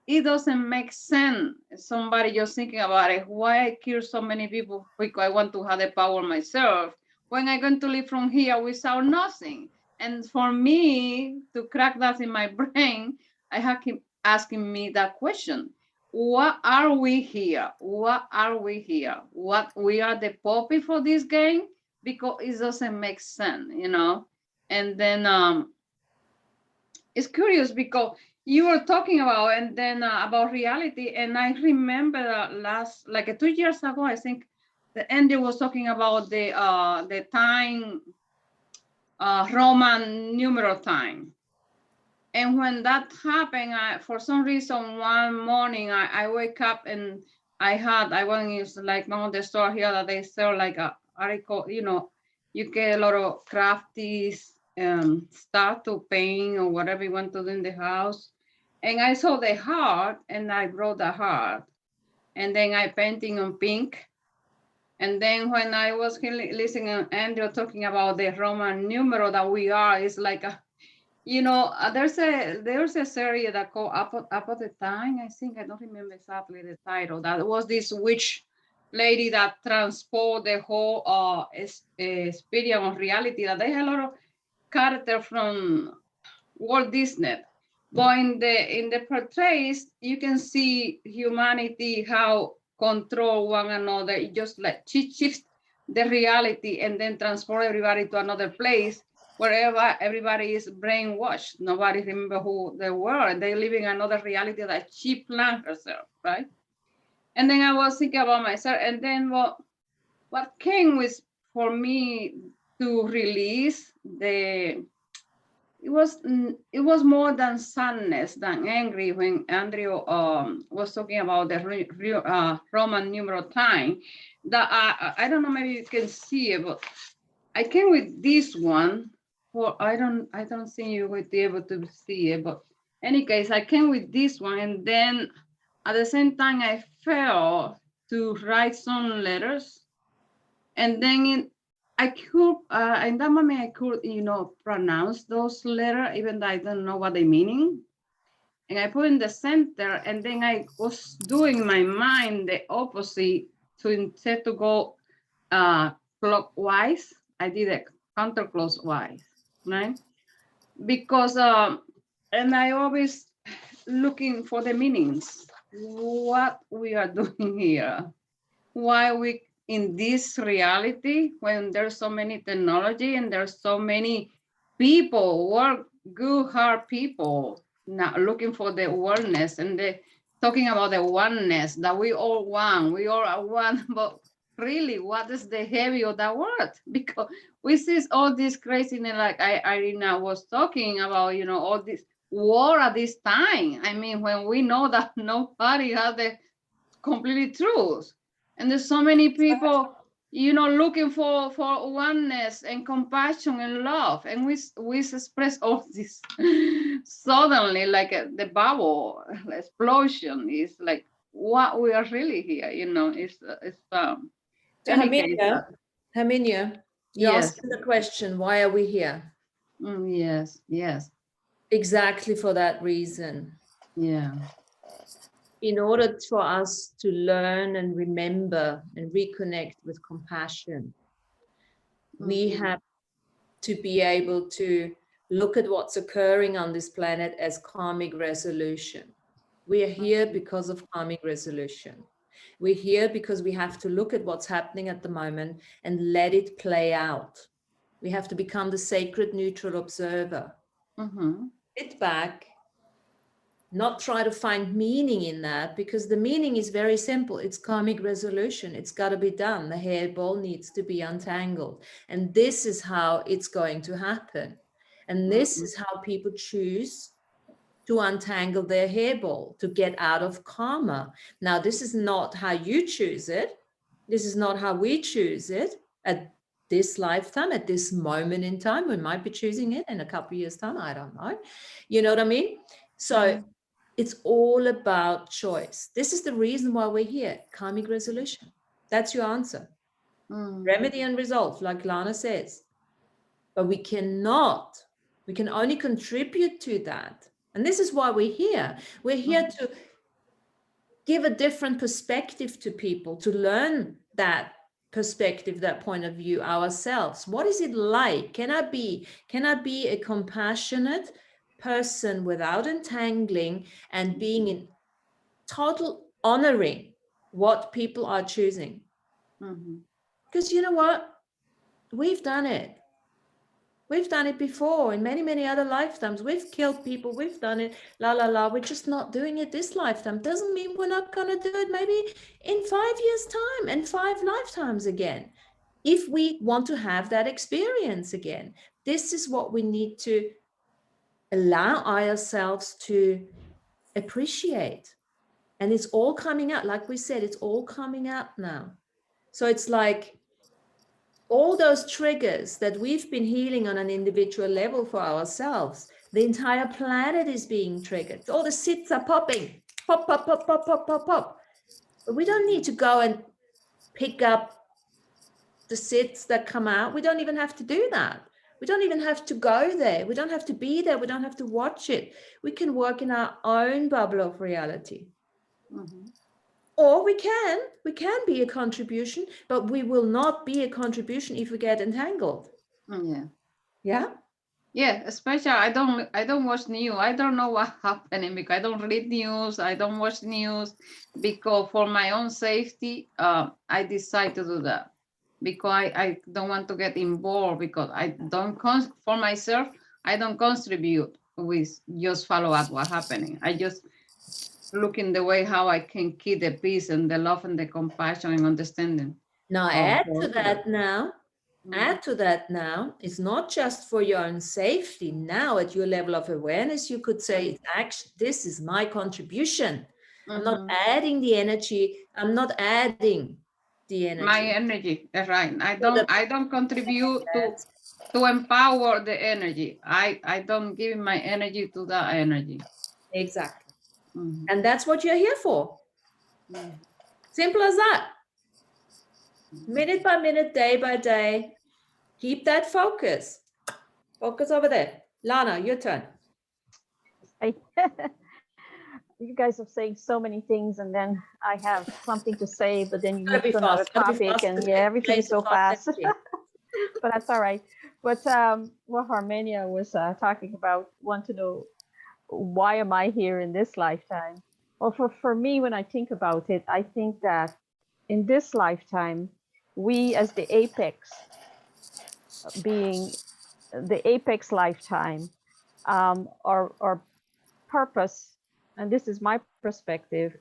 it doesn't make sense. Somebody just thinking about it. Why I kill so many people because I want to have the power myself when I'm going to live from here without nothing. And for me to crack that in my brain, I have keep asking me that question. What are we here? What are we here? What we are the puppy for this game? Because it doesn't make sense, you know? And then it's curious because you were talking about and then about reality, and I remember last like 2 years ago, I think, the Andy was talking about the time, Roman numeral time. And when that happened, for some reason, one morning I wake up and I went is like one of the store here that they sell like a article, you know, you get a lot of crafty stuff to paint or whatever you want to do in the house. And I saw the heart and I brought the heart. And then I painting on pink. And then when I was listening to Andrew talking about the Roman numeral that we are, it's like a, you know, there's a series that called Up at the Time. I think, I don't remember exactly the title. That was this witch lady that transport the whole experience of reality. That they had a lot of character from Walt Disney. But in the portrays, you can see humanity how control one another. It just like shift the reality and then transport everybody to another place wherever everybody is brainwashed. Nobody remember who they were, and they live in another reality that she planned herself, right? And then I was thinking about myself, and then what came with for me to release it was more than sadness than angry when Andrew was talking about the Roman numeral time. That I don't know, maybe you can see it, but I came with this one. For I don't think you would be able to see it, but any case, I came with this one, and then at the same time I felt to write some letters, and then I could in that moment I could, you know, pronounce those letters even though I don't know what they meaning. And I put in the center, and then I was doing my mind the opposite. So instead to go clockwise, I did it counterclockwise, right? Because and I always looking for the meanings, what we are doing here, why we in this reality when there's so many technology and there's so many people, work good hard people now looking for the oneness, and the talking about the oneness that we all one, we all are one. But really, what is the heavy of that word? Because we see all this craziness, like Irina was talking about, you know, all this war at this time. I mean, when we know that nobody has the completely truth. And there's so many people you know, looking for oneness and compassion and love, and we express all this suddenly, like the bubble explosion is like what we are really here, you know. It's So any case, Herminia, you're yes. asking the question, why are we here? Yes, yes, Exactly for that reason. yeah. In order for us to learn and remember and reconnect with compassion, we have to be able to look at what's occurring on this planet as karmic resolution. We are here because of karmic resolution. We're here because we have to look at what's happening at the moment and let it play out. We have to become the sacred neutral observer. Sit back, not try to find meaning in that, because the meaning is very simple. It's karmic resolution. It's got to be done. The hairball needs to be untangled. And this is how it's going to happen. And this is how people choose to untangle their hairball, to get out of karma. Now, this is not how you choose it. This is not how we choose it at this lifetime, at this moment in time. We might be choosing it in a couple of years' time. I don't know. You know what I mean? So it's all about choice. This is the reason why we're here. Karmic resolution. That's your answer. Remedy and resolve, like Lana says. But we can only contribute to that. And this is why we're here. We're here to give a different perspective to people, to learn that perspective, that point of view ourselves. What is it like? Can I be a compassionate person without entangling and being in total honoring what people are choosing? Because you know what? We've done it. We've done it before in many, many other lifetimes. We've killed people. We've done it. La, la, la. We're just not doing it this lifetime. Doesn't mean we're not going to do it maybe in 5 years' time and 5 lifetimes again. If we want to have that experience again, this is what we need to allow ourselves to appreciate. And it's all coming out. Like we said, it's all coming out now. So it's like, all those triggers that we've been healing on an individual level for ourselves, the entire planet is being triggered. All the sits are popping, pop, pop, pop, pop, pop, pop, pop. But we don't need to go and pick up the sits that come out. We don't even have to do that. We don't even have to go there. We don't have to be there. We don't have to watch it. We can work in our own bubble of reality. Or we can be a contribution, but we will not be a contribution if we get entangled. Yeah, especially I don't watch news. I don't know what's happening because I don't read news. I don't watch news because for my own safety, I decide to do that because I don't want to get involved because I don't for myself. I don't contribute with just follow up what's happening. I just look in the way how I can keep the peace and the love and the compassion and understanding. Now add to that now, it's not just for your own safety. Now at your level of awareness, you could say, it's actually, this is my contribution. I'm not adding the energy. I'm not adding the energy. My energy, that's right. I don't contribute to empower the energy. I don't give my energy to that energy. Exactly. And that's what you're here for. Simple as that. Minute by minute, day by day, keep that focus. Focus over there. Lana, your turn. You guys are saying so many things, and then I have something to say, but then you move to another topic, and everything is so fast. But that's all right. But what Harmonia was talking about, want to know, why am I here in this lifetime? Well, for me, when I think about it, I think that in this lifetime, we as the apex, being the apex lifetime, our purpose, and this is my perspective,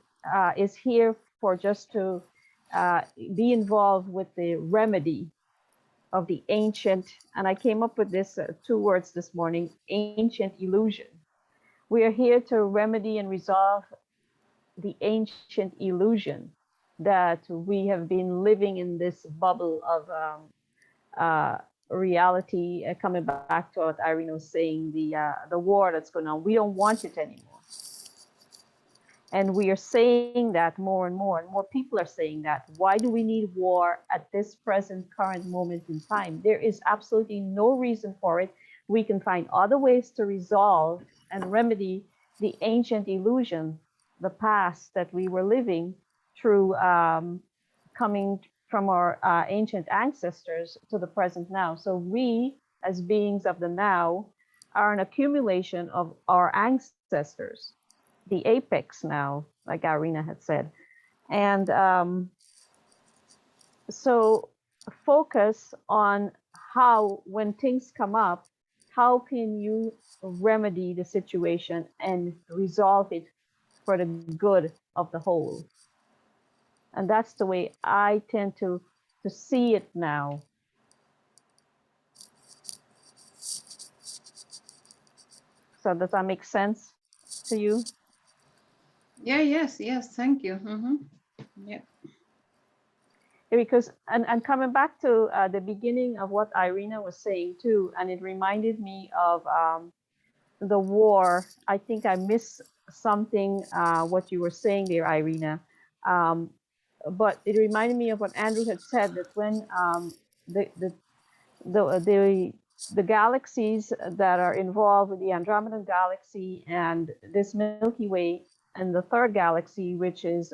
is here for just to be involved with the remedy of the ancient, and I came up with this 2 words this morning, ancient illusion. We are here to remedy and resolve the ancient illusion that we have been living in this bubble of reality. Coming back to what Irene was saying, the war that's going on, we don't want it anymore. And we are saying that more and more people are saying that. Why do we need war at this present current moment in time? There is absolutely no reason for it. We can find other ways to resolve and remedy the ancient illusion, the past that we were living through, coming from our ancient ancestors to the present now. So we, as beings of the now, are an accumulation of our ancestors, the apex now, like Irina had said. And so focus on how, when things come up, how can you remedy the situation and resolve it for the good of the whole. And that's the way I tend to see it now. So does that make sense to you? Yeah, yes, thank you. Yeah. Because, and coming back to the beginning of what Irina was saying too, and it reminded me of the war. I think I missed something, what you were saying there, Irina. But it reminded me of what Andrew had said, that when the galaxies that are involved with the Andromedan galaxy and this Milky Way, and the third galaxy, which is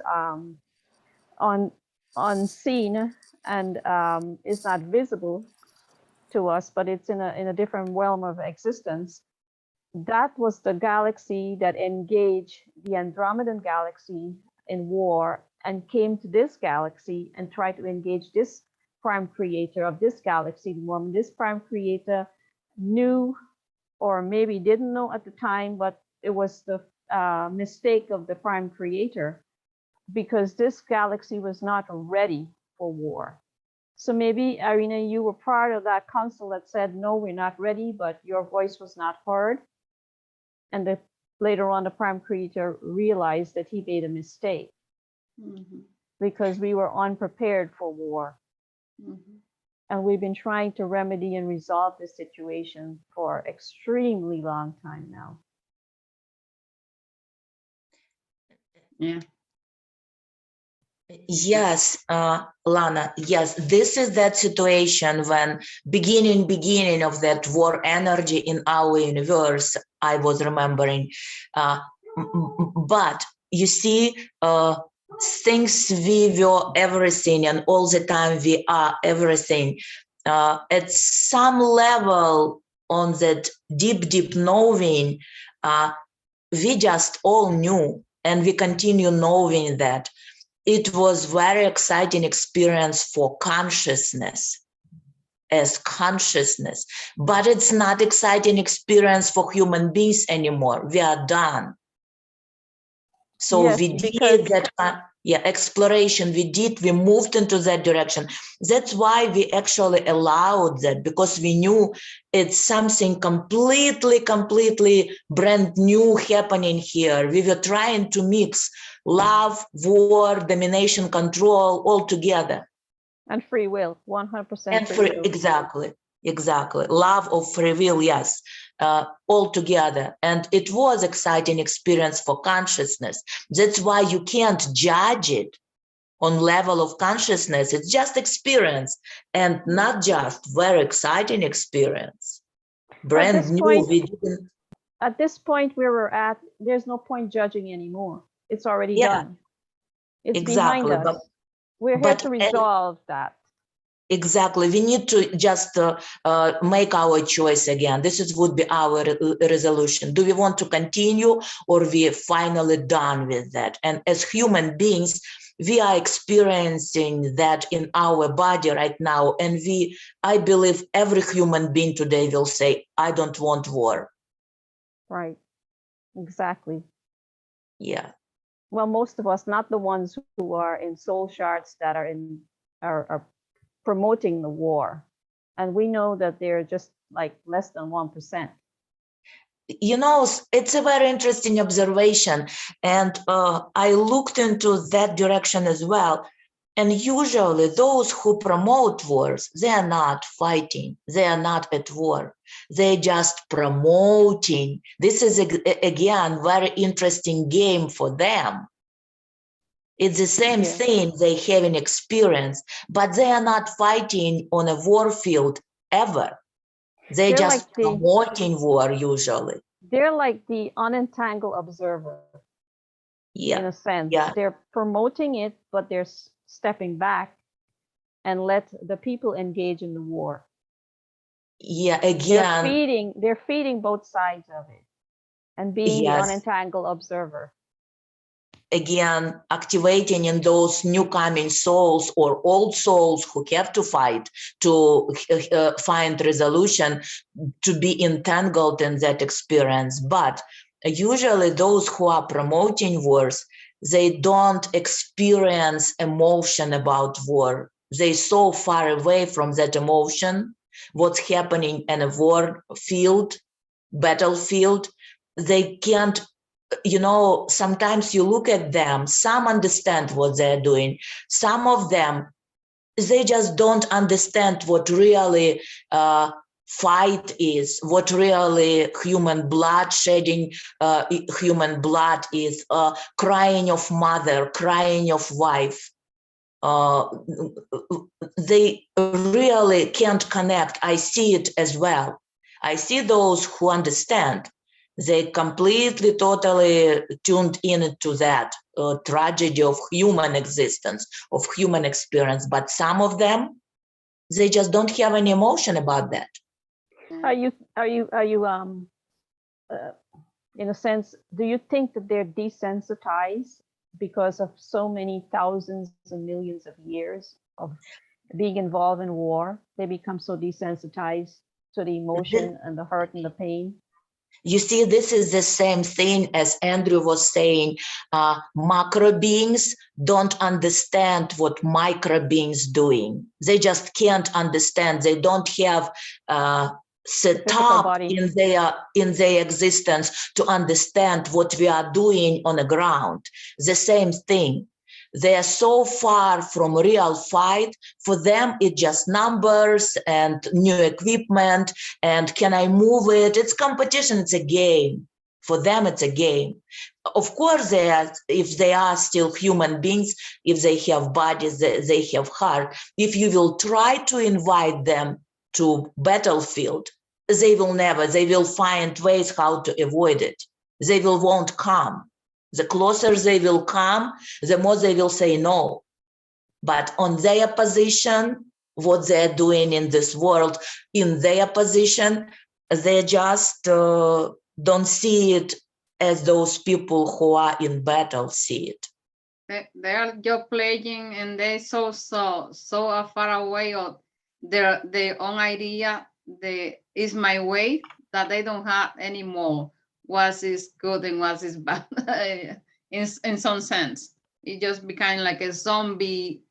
unseen and is not visible to us, but it's in a different realm of existence. That was the galaxy that engaged the Andromedan galaxy in war and came to this galaxy and tried to engage this prime creator of this galaxy. This prime creator knew, or maybe didn't know at the time, but it was the mistake of the prime creator, because this galaxy was not ready for war. So maybe, Irina, you were part of that council that said, no, we're not ready, but your voice was not heard. And later on, the prime creator realized that he made a mistake because we were unprepared for war. And we've been trying to remedy and resolve this situation for extremely long time now. Yeah. Yes, Lana, yes, this is that situation when beginning of that war energy in our universe, I was remembering. But you see, things we were everything, and all the time we are everything. At some level on that deep knowing, we just all knew, and we continue knowing that. It was very exciting experience for consciousness, as consciousness, but it's not exciting experience for human beings anymore. We are done. So yes, we did that exploration. We moved into that direction. That's why we actually allowed that, because we knew it's something completely brand new happening here. We were trying to mix love, war, domination, control all together. And free will, 100% And free will. Exactly. Love of free will, yes, all together. And it was exciting experience for consciousness. That's why you can't judge it on level of consciousness. It's just experience, and not just very exciting experience. Brand new. At this point where we're at, there's no point judging anymore. It's already done. It's exactly, behind us. We're here to resolve that. Exactly. We need to just make our choice again. This would be our resolution. Do we want to continue, or we finally done with that? And as human beings, we are experiencing that in our body right now. And I believe every human being today will say, I don't want war. Right. Exactly. Yeah. Well, most of us, not the ones who are in soul charts that are promoting the war, and we know that they're just like less than 1%. you know, it's a very interesting observation. And I looked into that direction as well. And usually those who promote wars, they are not fighting. They are not at war. They're just promoting. This is, again, very interesting game for them. It's the same thing they have in experience, but they are not fighting on a war field ever. They're just like promoting war usually. They're like the unentangled observer. Yeah. In a sense, yeah. They're promoting it, but they're stepping back and let the people engage in the war. Yeah, again. They're feeding both sides of it and being the unentangled observer. Again, activating in those new coming souls or old souls who have to fight to find resolution, to be entangled in that experience. But usually those who are promoting wars, they don't experience emotion about war. They're so far away from that emotion, what's happening in a war field, battlefield. They can't, you know, sometimes you look at them, some understand what they're doing. Some of them, they just don't understand what really fight is, what really human blood shedding, human blood is, crying of mother, crying of wife. They really can't connect. I see it as well. I see those who understand. They completely, totally tuned into that tragedy of human existence, of human experience. But some of them, they just don't have any emotion about that. Are you in a sense, do you think that they're desensitized because of so many thousands and millions of years of being involved in war? They become so desensitized to the emotion and the hurt and the pain. You see, this is the same thing as Andrew was saying. Macro beings don't understand what micro beings doing. They just can't understand. They don't have set up in their existence to understand what we are doing on the ground. The same thing. They are so far from real fight. For them, it's just numbers and new equipment. And can I move it? It's competition. It's a game. For them, it's a game. Of course, if they are still human beings, if they have bodies, they have heart. If you will try to invite them to battlefield, they will never. They will find ways how to avoid it. They won't come. The closer they will come, the more they will say no. But on their position, what they're doing in this world, in their position, they just don't see it as those people who are in battle see it. They are just playing, and they so far away of their own idea. Is my way, that they don't have anymore what is good and what is bad. in some sense, it just became like a zombie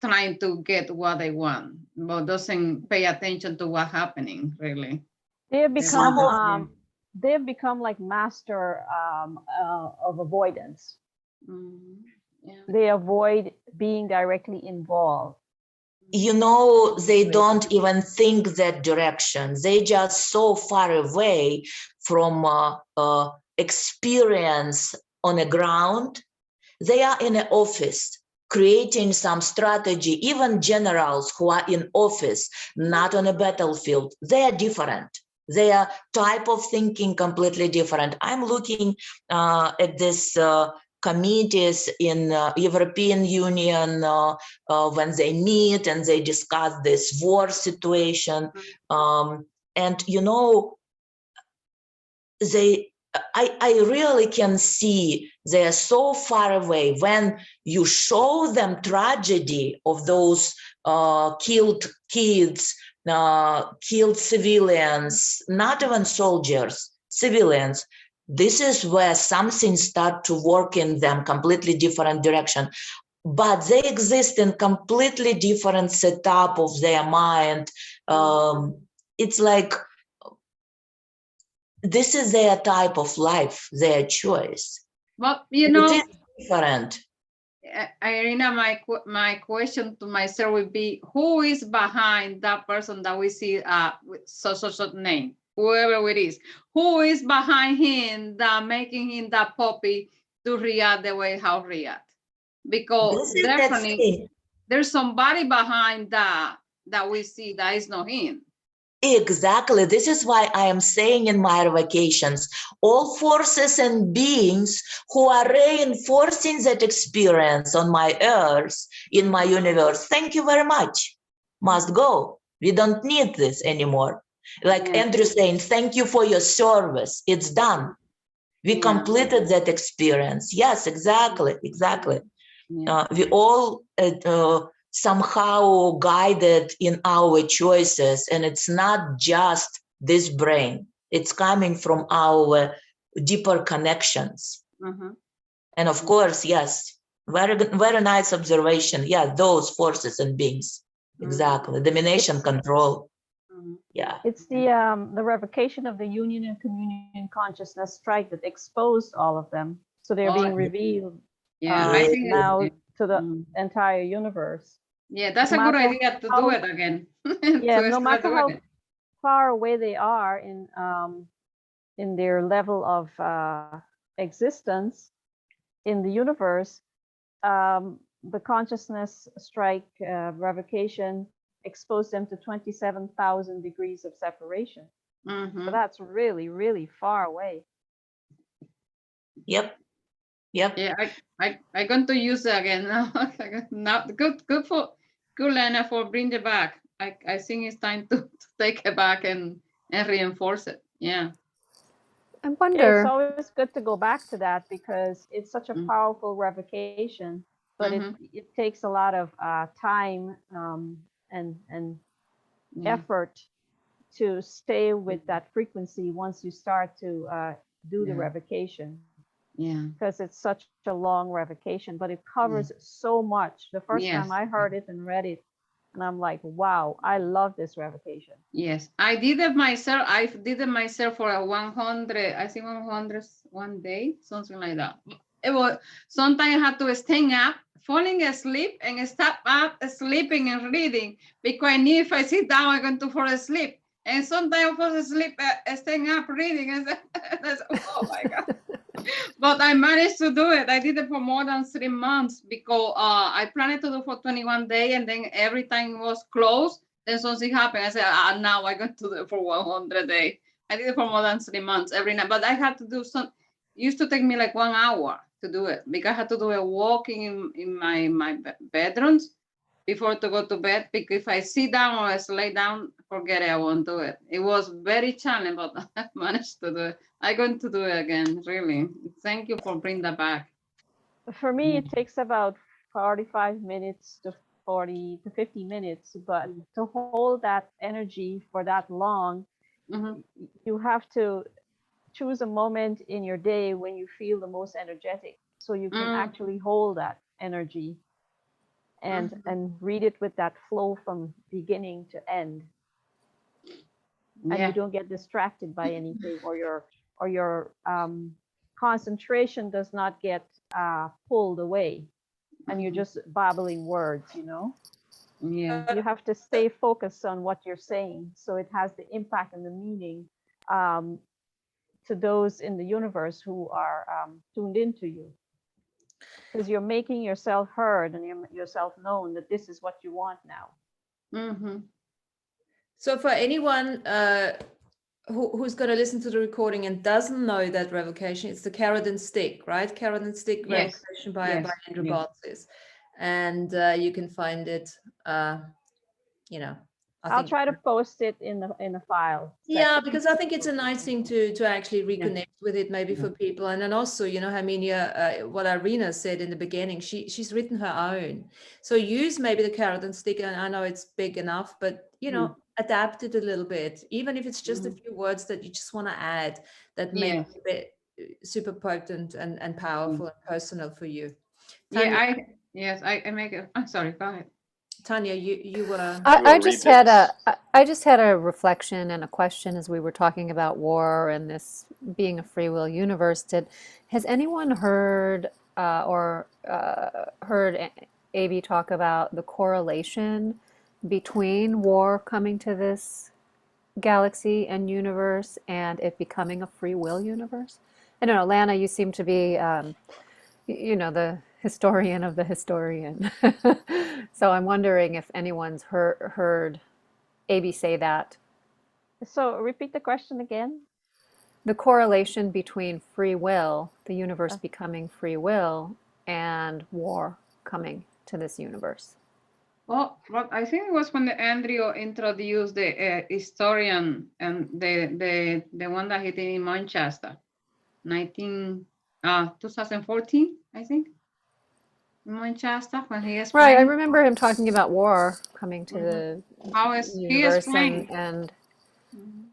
trying to get what they want, but doesn't pay attention to what's happening. Really, they've become like master of avoidance. Yeah. They avoid being directly involved. You know, they don't even think that direction. They just so far away from experience on the ground. They are in an office creating some strategy. Even generals who are in office, not on a battlefield, they are different. Their type of thinking completely different. I'm looking at this committees in European Union when they meet and they discuss this war situation. And, you know, I really can see they're so far away. When you show them tragedy of those killed kids, killed civilians, not even soldiers, civilians, this is where something starts to work in them, completely different direction. But they exist in completely different setup of their mind. It's like this is their type of life, their choice. But you And know, it is different. Irina, my question to myself would be, who is behind that person that we see with such name, whoever it is, who is behind him that making him that puppy to react the way how react? Because This is that definitely thing. there's somebody behind that we see that is not him. Exactly. This is why I am saying in my revocations, all forces and beings who are reinforcing that experience on my earth, in my universe, thank you very much. Must go. We don't need this anymore. Like Andrew saying, thank you for your service. It's done. We completed that experience. Yes, exactly. We all somehow guided in our choices, and it's not just this brain. It's coming from our deeper connections. And of course, yes, very nice observation. Yeah, those forces and beings. Exactly. Domination, control. Yeah. It's the revocation of the union and communion consciousness strike that exposed all of them. So they're being revealed I think now to the entire universe. Yeah, that's No a good matter idea to do how- it again. Yeah, To no start matter doing how it. far away they are in their level of existence in the universe, the consciousness strike revocation exposed them to 27,000 degrees of separation. So that's really, really far away. Yep. Yeah, I'm going to use it again now. Now, good, Lena, for bring it back. I think it's time to take it back and reinforce it. Yeah. I It's wonder. always good to go back to that because it's such a powerful revocation, but it takes a lot of time and effort to stay with that frequency once you start to do the revocation. Yeah. Because it's such a long revocation, but it covers so much. The first time I heard it and read it, and I'm like, wow, I love this revocation. Yes, I did it myself. I did it myself for a 100, I think 101 day, something like that. It was, sometimes I had to stay up, falling asleep, and stop up, sleeping and reading, because I knew if I sit down, I'm going to fall asleep. And sometimes I fall asleep, staying up reading, and oh my God. But I managed to do it. I did it for more than 3 months because I planned to do for 21 days, and then every time it was closed, then something happened. I said, now I'm going to do it for 100 days. I did it for more than 3 months every night, but I had to do some, it used to take me like 1 hour to do it because I had to do a walking in my bedrooms before to go to bed, because if I sit down or I lay down, forget it, I won't do it. It was very challenging, but I managed to do it. I'm going to do it again, really. Thank you for bringing that back. For me, it takes about 45 minutes to 40 to 50 minutes, but to hold that energy for that long, you have to choose a moment in your day when you feel the most energetic, so you can actually hold that energy and read it with that flow from beginning to end. And you don't get distracted by anything, or your concentration does not get pulled away, and you're just babbling words, Yeah. You have to stay focused on what you're saying, so it has the impact and the meaning to those in the universe who are tuned into you, because you're making yourself heard and yourself known that this is what you want now. So for anyone who's going to listen to the recording and doesn't know that revocation, it's the carrot and stick, right? Carrot and stick revocation by Andrew Bartzis. And you can find it, I'll try to post it in the file. Yeah, because I think it's a nice thing to actually reconnect with it, maybe for people. And then also, Herminia, what Irina said in the beginning, she's written her own. So use maybe the carrot and stick, and I know it's big enough, but adapt it a little bit, even if it's just a few words that you just want to add that make it super potent and powerful and personal for you. Tanya, I make it. I'm sorry, go ahead. Tanya, you were. I just had a reflection and a question as we were talking about war and this being a free will universe. Has anyone heard heard AB talk about the correlation between war coming to this galaxy and universe and it becoming a free will universe? I don't know, Lana, you seem to be, the historian of the historian. So I'm wondering if anyone's heard AB say that. So repeat the question again. The correlation between free will, the universe becoming free will, and war coming to this universe. Well, I think it was when Andrew introduced the historian and the one that he did in Manchester, 2014, I think. Manchester, when he explained. Right, I remember him talking about war coming to the universe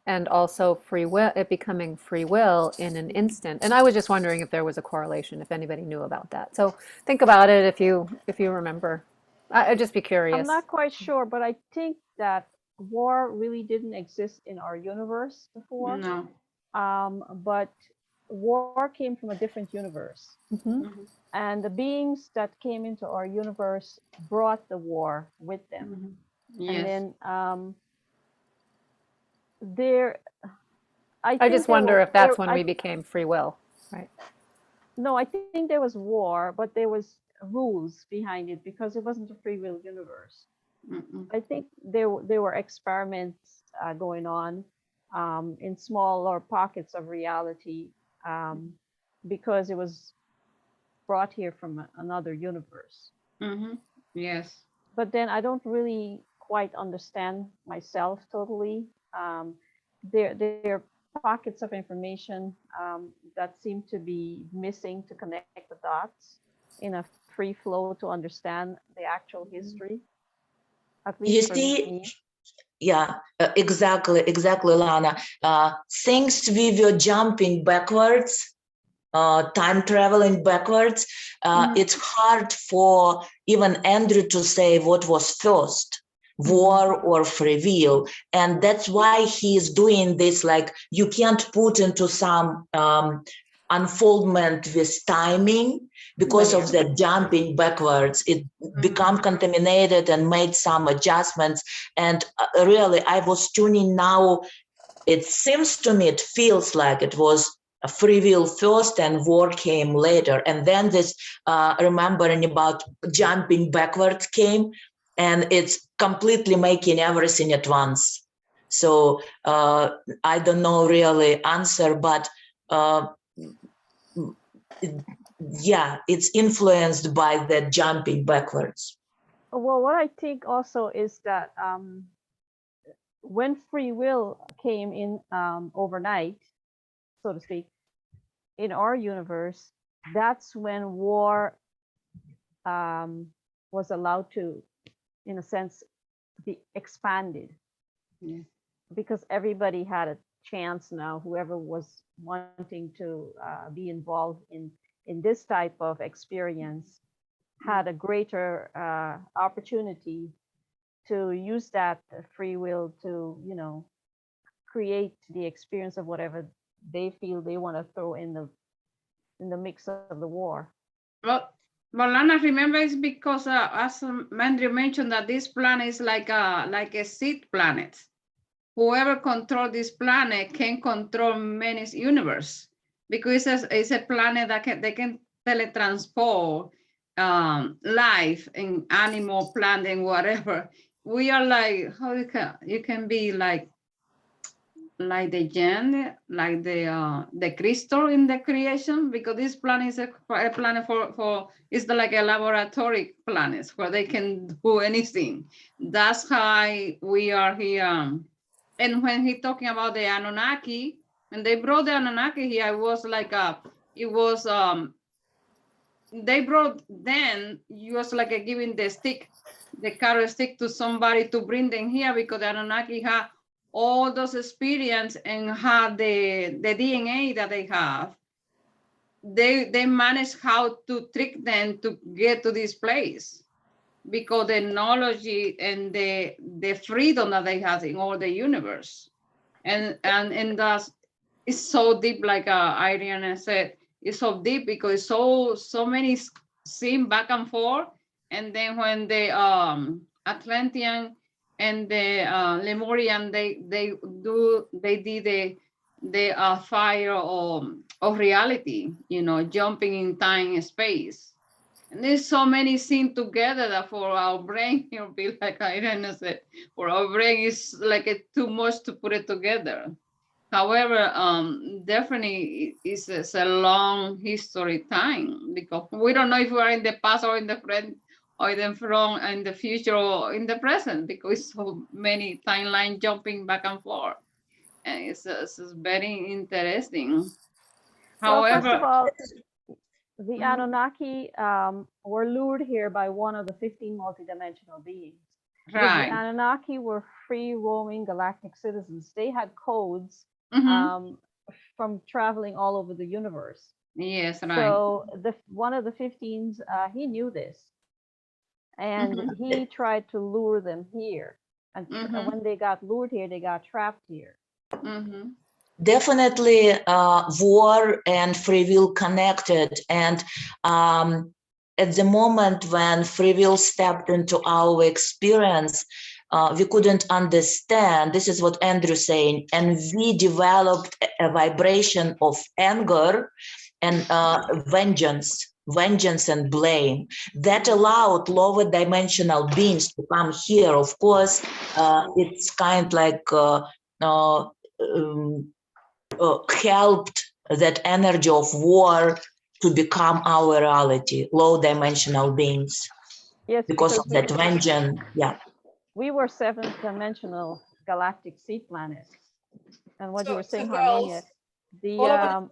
and also free will, it becoming free will in an instant. And I was just wondering if there was a correlation, if anybody knew about that. So think about it if you remember. I'd just be curious. I'm not quite sure, but I think that war really didn't exist in our universe before. No. But war came from a different universe. And the beings that came into our universe brought the war with them. Yes. And then I just wonder if that's when we became free will, right? No, I think there was war, but there was rules behind it because it wasn't a free will universe. I think there were experiments going on in smaller pockets of reality because it was brought here from another universe. Yes. But then I don't really quite understand myself totally. There are pockets of information that seem to be missing to connect the dots in a free flow to understand the actual history. At least for me. Yeah, exactly, Lana. Things we were jumping backwards, time traveling backwards. It's hard for even Andrew to say what was first, war or free will. And that's why he's doing this, like you can't put into some unfoldment with timing because of that jumping backwards. It become contaminated and made some adjustments. And really, I was tuning now. It seems to me, it feels like it was a free will first and war came later. And then this remembering about jumping backwards came, and it's completely making everything at once. So I don't know really answer, but yeah, it's influenced by that jumping backwards. Well, what I think also is that when free will came in overnight, so to speak, in our universe, that's when war was allowed to, in a sense, be expanded. Because everybody had a chance now, whoever was wanting to be involved in this type of experience had a greater opportunity to use that free will to, create the experience of whatever they feel they want to throw in the mix of the war. Well, Lana, remember, it's because as Andrew mentioned that this planet is like a seed planet. Whoever controls this planet can control many universe because it's a planet that they can teletransport life in animal, plant, and whatever. We are like, how you can be like the gem, like the crystal in the creation, because this planet is a planet for it's like a laboratory planet where they can do anything. That's how we are here. And when he talking about the Anunnaki, and they brought the Anunnaki here, it was like they brought then, it was like giving the carrot stick to somebody to bring them here, because the Anunnaki had all those experience and had the DNA that they have. They managed how to trick them to get to this place. because the knowledge and the freedom that they have in all the universe. And that's, it's so deep, like Irene said, it's so deep because so many seen back and forth. And then when the Atlantean and the Lemurian, they did the fire of reality, you know, jumping in time and space. And there's so many things together that for our brain, it'll be like Irene said, for our brain is like too much to put it together. However, definitely it's a long history time, because we don't know if we are in the past or in the present, or in the future or in the present, because so many timeline jumping back and forth, and it's very interesting. Well, first of However, all, the Anunnaki were lured here by one of the 15 multidimensional beings. right. The Anunnaki were free roaming galactic citizens. They had codes from traveling all over the universe. Yes, right. So one of the 15s, he knew this, and he tried to lure them here. And when they got lured here, they got trapped here. Definitely, war and free will connected. And at the moment when free will stepped into our experience, we couldn't understand. This is what Andrew's saying. And we developed a vibration of anger and vengeance and blame that allowed lower dimensional beings to come here. Of course, it's kind like helped that energy of war to become our reality, low dimensional beings. Yes, because of that vengeance. Yeah. We were 7th dimensional galactic seed planet. And what you were saying, girls, Harmonia,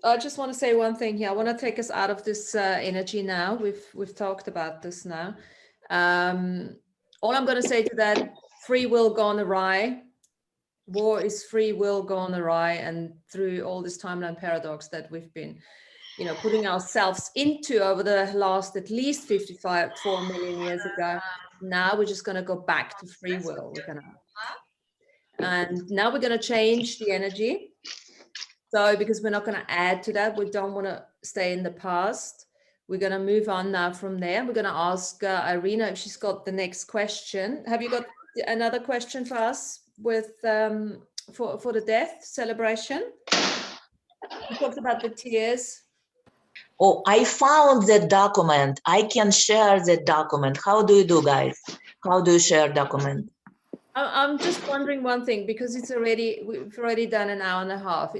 I just want to say one thing here. I want to take us out of this energy now. We've talked about this now. All I'm going to say to that: free will gone awry. War is free will gone awry, and through all this timeline paradox that we've been, putting ourselves into over the last at least 4 million years ago. Now we're just going to go back to free will. And now we're going to change the energy. So because we're not going to add to that, we don't want to stay in the past. We're going to move on now from there. We're going to ask Irina if she's got the next question. Have you got another question for us with for the death celebration? We talked about the tears. Oh, I found the document. I can share the document. How do you do, guys? How do you share document? I'm just wondering one thing, because we've already done an hour and a half.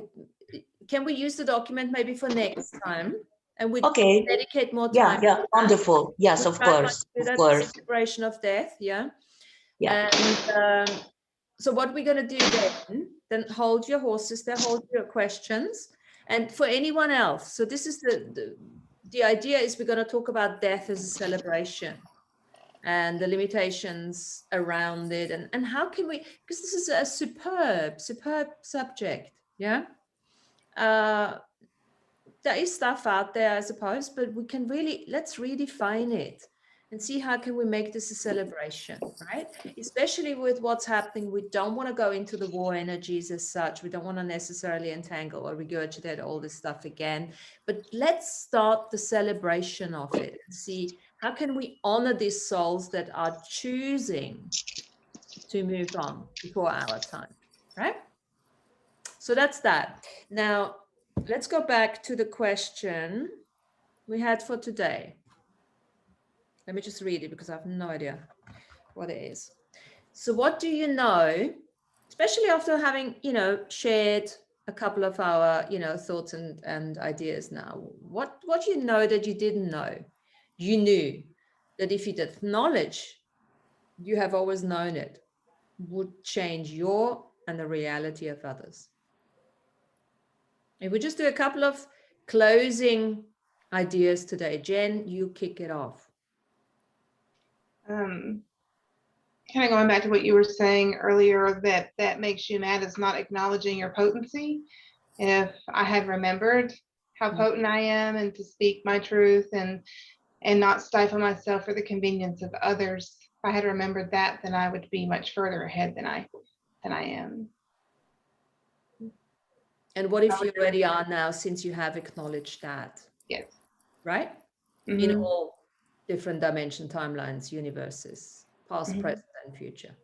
Can we use the document maybe for next time? And we dedicate more time. Yeah, wonderful. Yes, of course. Of course. Celebration of death, yeah. Yeah. And so what we're going to do then hold your horses there, hold your questions. And for anyone else, so this is the idea is we're going to talk about death as a celebration and the limitations around it, and how can we, because this is a superb subject, yeah. There is stuff out there, I suppose, but we can let's redefine it and see how can we make this a celebration, right? Especially with what's happening. We don't want to go into the war energies as such. We don't want to necessarily entangle or regurgitate all this stuff again, but let's start the celebration of it and see how can we honor these souls that are choosing to move on before our time, right? So that's that. Now, let's go back to the question we had for today. Let me just read it because I have no idea what it is. So what do you know, especially after having, shared a couple of our, thoughts and ideas now, what do you know that you didn't know? You knew that if you did knowledge, you have always known it, would change your and the reality of others. If we just do a couple of closing ideas today. Jen, you kick it off. Kind of going back to what you were saying earlier, that makes you mad is not acknowledging your potency. If I had remembered how potent I am and to speak my truth and and not stifle myself for the convenience of others. If I had remembered that, then I would be much further ahead than I am. And what if you already are now, since you have acknowledged that? Yes. Right? In Mhm. all different dimension, timelines, universes, past, Mhm. present, and future.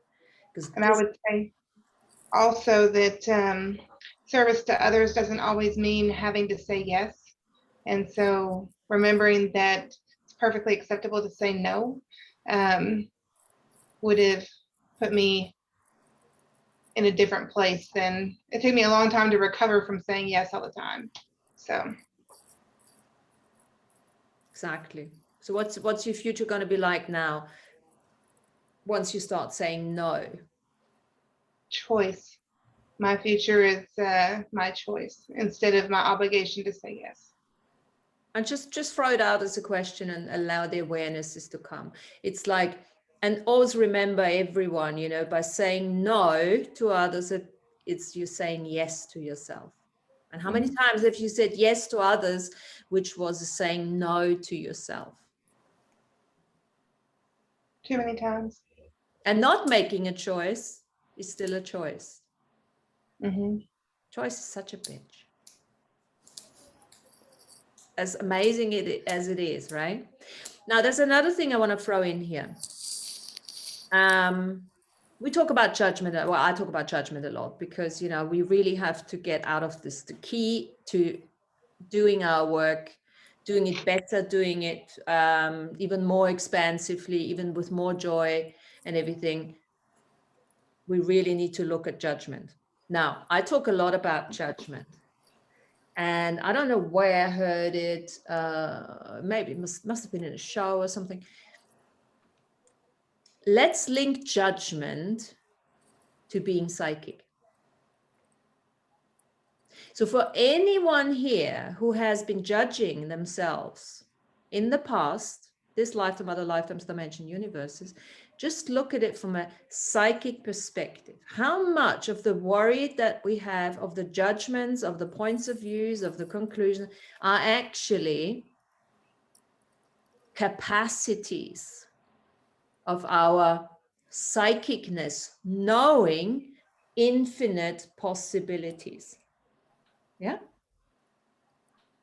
Because And I would say also that service to others doesn't always mean having to say yes. And so remembering that it's perfectly acceptable to say no would have put me in a different place than it took me a long time to recover from saying yes all the time. So exactly. So what's your future going to be like now once you start saying no? choice. My future is my choice instead of my obligation to say yes. And just throw it out as a question and allow the awarenesses to come. It's like, and always remember, everyone, you know, by saying no to others, it's you saying yes to yourself. And how many times have you said yes to others, which was saying no to yourself? Too many times. And not making a choice is still a choice. Mm-hmm. Choice is such a bitch. As amazing as it is, right? Now, there's another thing I want to throw in here. We talk about judgment. Well, I talk about judgment a lot because, you know, we really have to get out of this. The key to doing our work, doing it better, doing it even more expansively, even with more joy and everything, we really need to look at judgment. Now, I talk a lot about judgment. And I don't know where I heard it. Maybe it must have been in a show or something. Let's link judgment to being psychic. So for anyone here who has been judging themselves in the past, this lifetime, other lifetimes, dimension, universes, just look at it from a psychic perspective. How much of the worry that we have, of the judgments, of the points of views, of the conclusion, are actually capacities of our psychicness, knowing infinite possibilities. Yeah.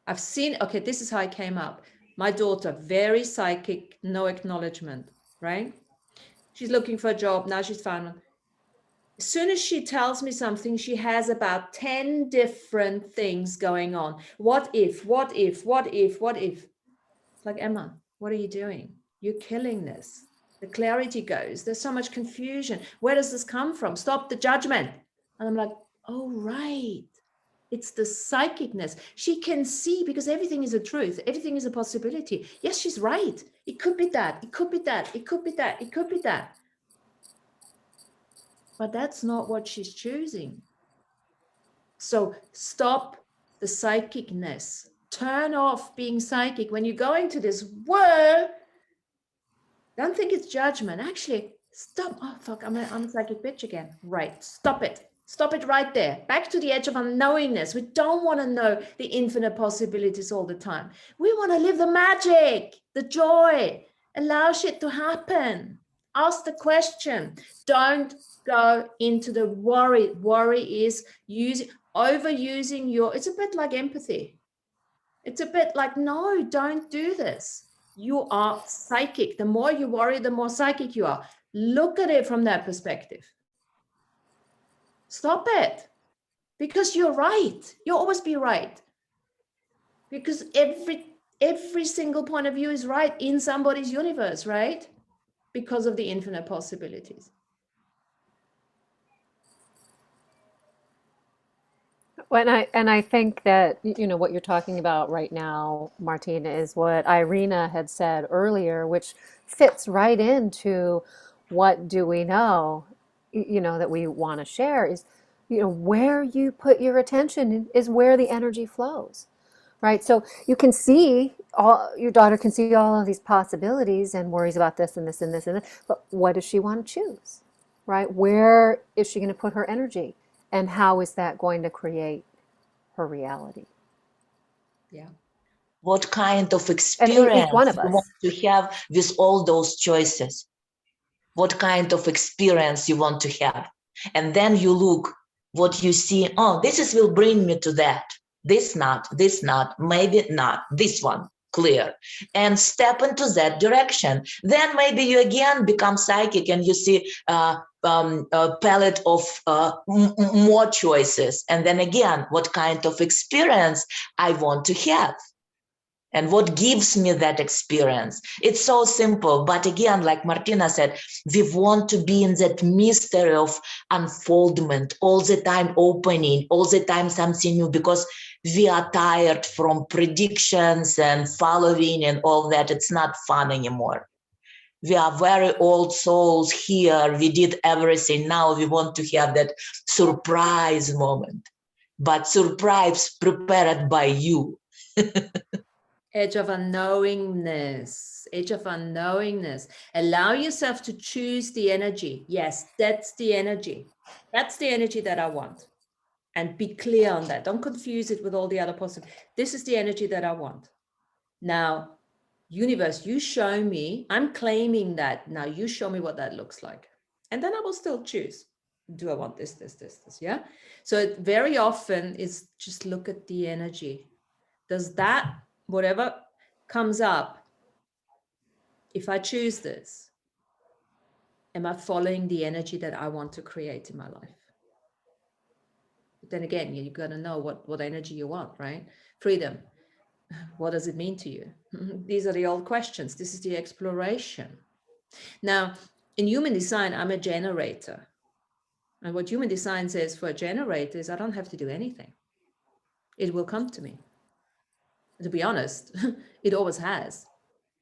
I've seen, okay, this is how I came up. My daughter, very psychic, no acknowledgement, right? She's looking for a job. Now she's found one. As soon as she tells me something, she has about 10 different things going on. What if, what if, what if, what if? It's like, Emma, what are you doing? You're killing this. The clarity goes. There's so much confusion. Where does this come from? Stop the judgment. And I'm like, oh, right. It's the psychicness. She can see because everything is a truth. Everything is a possibility. Yes, she's right. It could be that. It could be that. It could be that. It could be that. But that's not what she's choosing. So stop the psychicness. Turn off being psychic. When you go into this world, don't think it's judgment. Actually, stop. Oh, fuck, I'm a psychic bitch again. Right. Stop it. Stop it right there. Back to the edge of unknowingness. We don't want to know the infinite possibilities all the time. We want to live the magic, the joy, allow shit to happen. Ask the question. Don't go into the worry. Worry is overusing your, it's a bit like empathy. It's a bit like, no, don't do this. You are psychic. The more you worry, the more psychic you are. Look at it from that perspective. Stop it. Because you're right. You'll always be right. Because every single point of view is right in somebody's universe, right? Because of the infinite possibilities. Well, and I think that, you know, what you're talking about right now, Martina, is what Irina had said earlier, which fits right into what do we know, you know, that we want to share is, you know, where you put your attention is where the energy flows, right? So you can see all, your daughter can see all of these possibilities and worries about this and this and this and this, but what does she want to choose, right? Where is she going to put her energy? And how is that going to create her reality? Yeah. What kind of And experience each one of you want us. to have with all those choices? What kind of experience you want to have? And then you look what you see. Oh, this will bring me to that. This not, maybe not, this one, clear. And step into that direction. Then maybe you again become psychic and you see a palette of more choices. And then again, what kind of experience I want to have? And what gives me that experience? It's so simple. But again, like Martina said, we want to be in that mystery of unfoldment, all the time opening, all the time something new, because we are tired from predictions and following and all that. It's not fun anymore. We are very old souls here. We did everything. Now we want to have that surprise moment. But surprise prepared by you. Edge of unknowingness, edge of unknowingness. Allow yourself to choose the energy. Yes, that's the energy. That's the energy that I want. And be clear on that. Don't confuse it with all the other possible. This is the energy that I want. Now, universe, you show me, I'm claiming that. Now you show me what that looks like. And then I will still choose. Do I want this, yeah? So it very often is just look at the energy. Does that, whatever comes up, if I choose this, am I following the energy that I want to create in my life? But then again, you've got to know what energy you want, right? Freedom. What does it mean to you? These are the old questions. This is the exploration. Now, in human design, I'm a generator. And what human design says for a generator is I don't have to do anything. It will come to me. To be honest, it always has.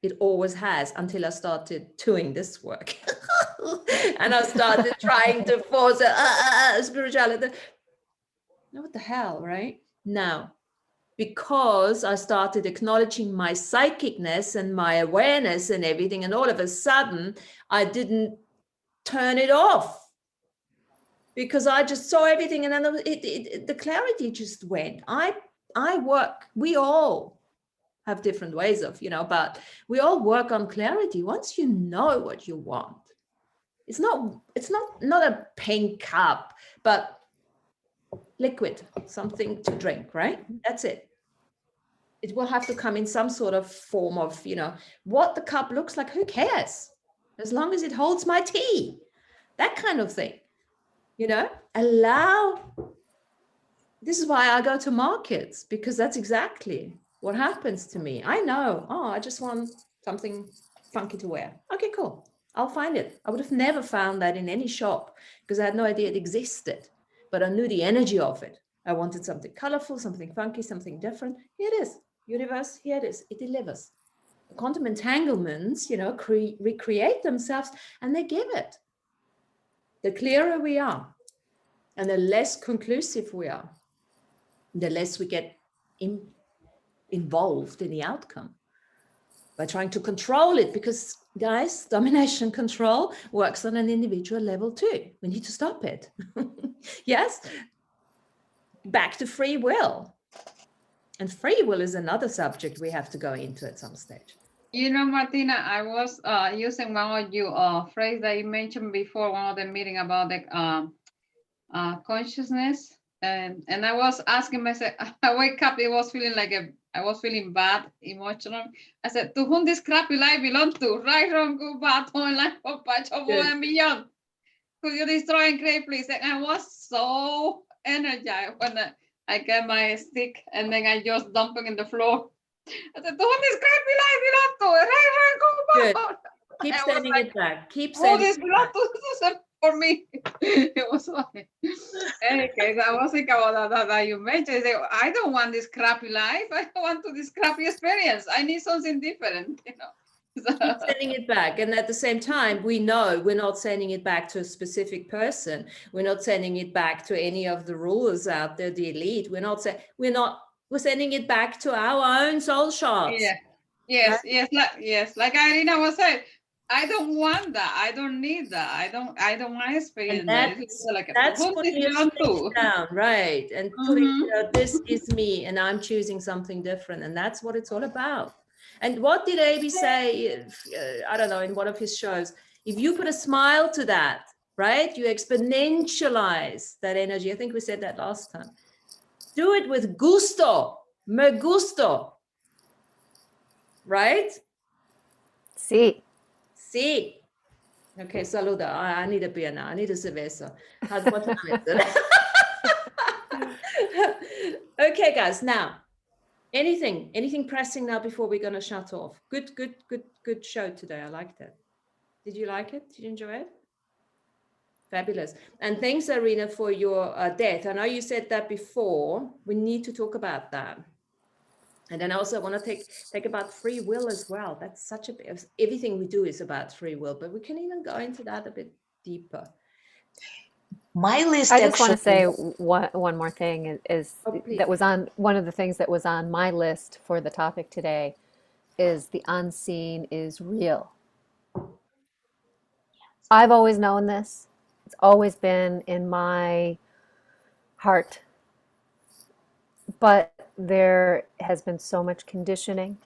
It always has until I started doing this work. And I started trying to force spirituality. What the hell, right? Now, because I started acknowledging my psychicness and my awareness and everything, and all of a sudden, I didn't turn it off because I just saw everything, and then the clarity just went. I work, we all have different ways of, but we all work on clarity. Once you know what you want, it's not a pink cup, but liquid, something to drink, right? That's it. It will have to come in some sort of form of, what the cup looks like, who cares? As long as it holds my tea, that kind of thing, allow. This is why I go to markets, because that's exactly what happens to me. I know, I just want something funky to wear. Okay, cool. I'll find it. I would have never found that in any shop because I had no idea it existed, but I knew the energy of it. I wanted something colorful, something funky, something different. Here it is. Universe, here it is. It delivers. The quantum entanglements, recreate themselves and they give it. The clearer we are and the less conclusive we are, the less we get involved in the outcome by trying to control it, because guys, domination control works on an individual level too. We need to stop it. Yes. Back to free will. And free will is another subject we have to go into at some stage. Martina, I was using one of your phrase that you mentioned before, one of the meeting about the consciousness. And I was asking myself, I wake up, I was feeling bad, emotional. I said, to whom this crappy life belongs to? Right, wrong, good, bad, online, for patch, and beyond. Could you destroy and create, please? And I was so energized when I get my stick and then I just dump it in the floor. I said, to whom this crappy life belongs to? Right, wrong, good, bad. Keep sending it back. Keep sending it back. For me, it was funny. Okay, I was thinking about that you mentioned. I don't want this crappy life. I don't want this crappy experience. I need something different, So. Keep sending it back. And at the same time, we know we're not sending it back to a specific person. We're not sending it back to any of the rulers out there, the elite. We're sending it back to our own soul shards. Yeah. Yes, right? Yes. Like Irina was saying, I don't want that. I don't need that. I don't want to experience And that. It's like that's put putting this your on sticks too. down, right? And putting, you Mhm. know, this is me and I'm choosing something different. And that's what it's all about. And what did AB say, I don't know, in one of his shows? If you put a smile to that, right, you exponentialize that energy. I think we said that last time. Do it with gusto, me gusto, right? See. Sí. Okay, saluda. I need a beer now. I need a cerveza. What time is it? Okay, guys. Now, anything pressing now before we're gonna shut off? Good show today. I liked it. Did you like it? Did you enjoy it? Fabulous. And thanks, Arena, for your death. I know you said that before. We need to talk about that. And then I also want to take about free will as well. That's such a bit, everything we do is about free will, but we can even go into that a bit deeper. My list I just want to actually, say one more thing is Oh, please. that was on one of the things that was on my list for the topic today is the unseen is real. I've always known this. It's always been in my heart. But there has been so much conditioning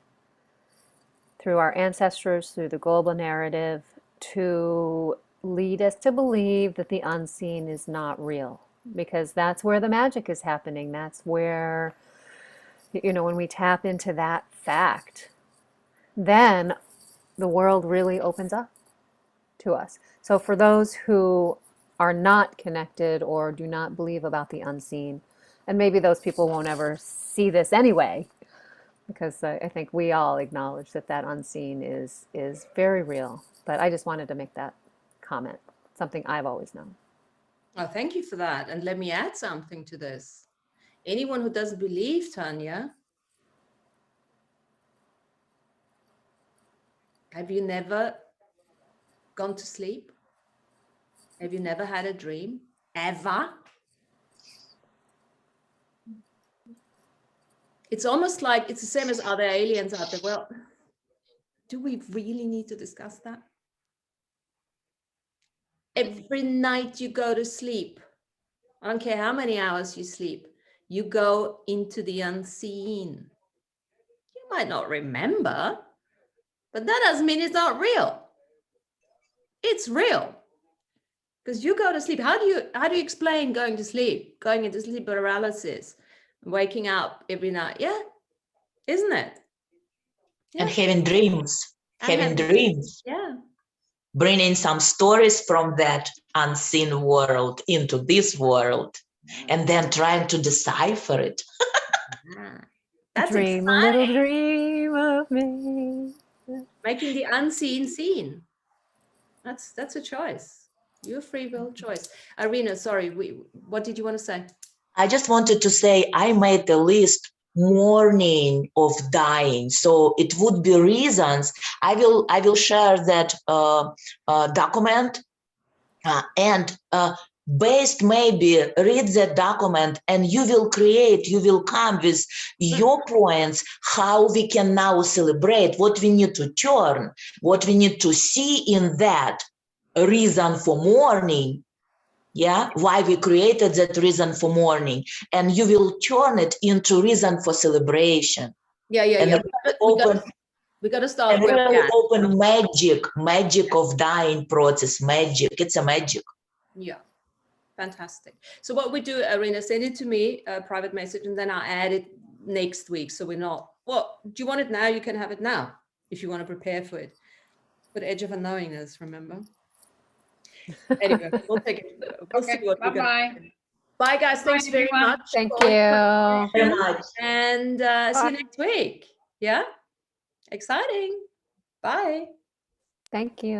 through our ancestors, through the global narrative, to lead us to believe that the unseen is not real, because that's where the magic is happening. That's where, you know, when we tap into that fact, then the world really opens up to us. So for those who are not connected or do not believe about the unseen, and maybe those people won't ever see this anyway, because I think we all acknowledge that that unseen is very real. But I just wanted to make that comment, something I've always known. Oh, thank you for that. And let me add something to this. Anyone who doesn't believe, Tanya, have you never gone to sleep? Have you never had a dream? Ever? It's almost like it's the same as other aliens out there. Well, do we really need to discuss that? Every night you go to sleep, I don't care how many hours you sleep, you go into the unseen. You might not remember, but that doesn't mean it's not real. It's real. Because you go to sleep. How do you explain going to sleep, going into sleep paralysis, waking up every night? Yeah, isn't it? Yeah. and having dreams, Yeah. bringing some stories from that unseen world into this world, and then trying to decipher it. That's Dream exciting. a little dream of me. Making the unseen seen. That's a choice. Your free will choice. Irina, sorry, what did you want to say? I just wanted to say I made a list mourning of dying, so it would be reasons. I will share that document and based, maybe read that document, and you will come with your points how we can now celebrate, what we need to turn, what we need to see in that reason for mourning. Yeah, why we created that reason for mourning, and you will turn it into reason for celebration. Yeah. And We got to start and where really we're at. open magic of dying process. Magic, it's a magic. Yeah, fantastic. So what we do, Irina, send it to me, a private message, and then I'll add it next week. So we're not, well, do you want it now? You can have it now if you want to prepare for it. But edge of unknowingness, remember? Anyway, we'll take it. We'll see what we're Bye-bye. going to. Bye, guys. Thanks very everyone. much. Thank for all your you. Very questions. much. And see you next week. Yeah? Exciting. Bye. Thank you.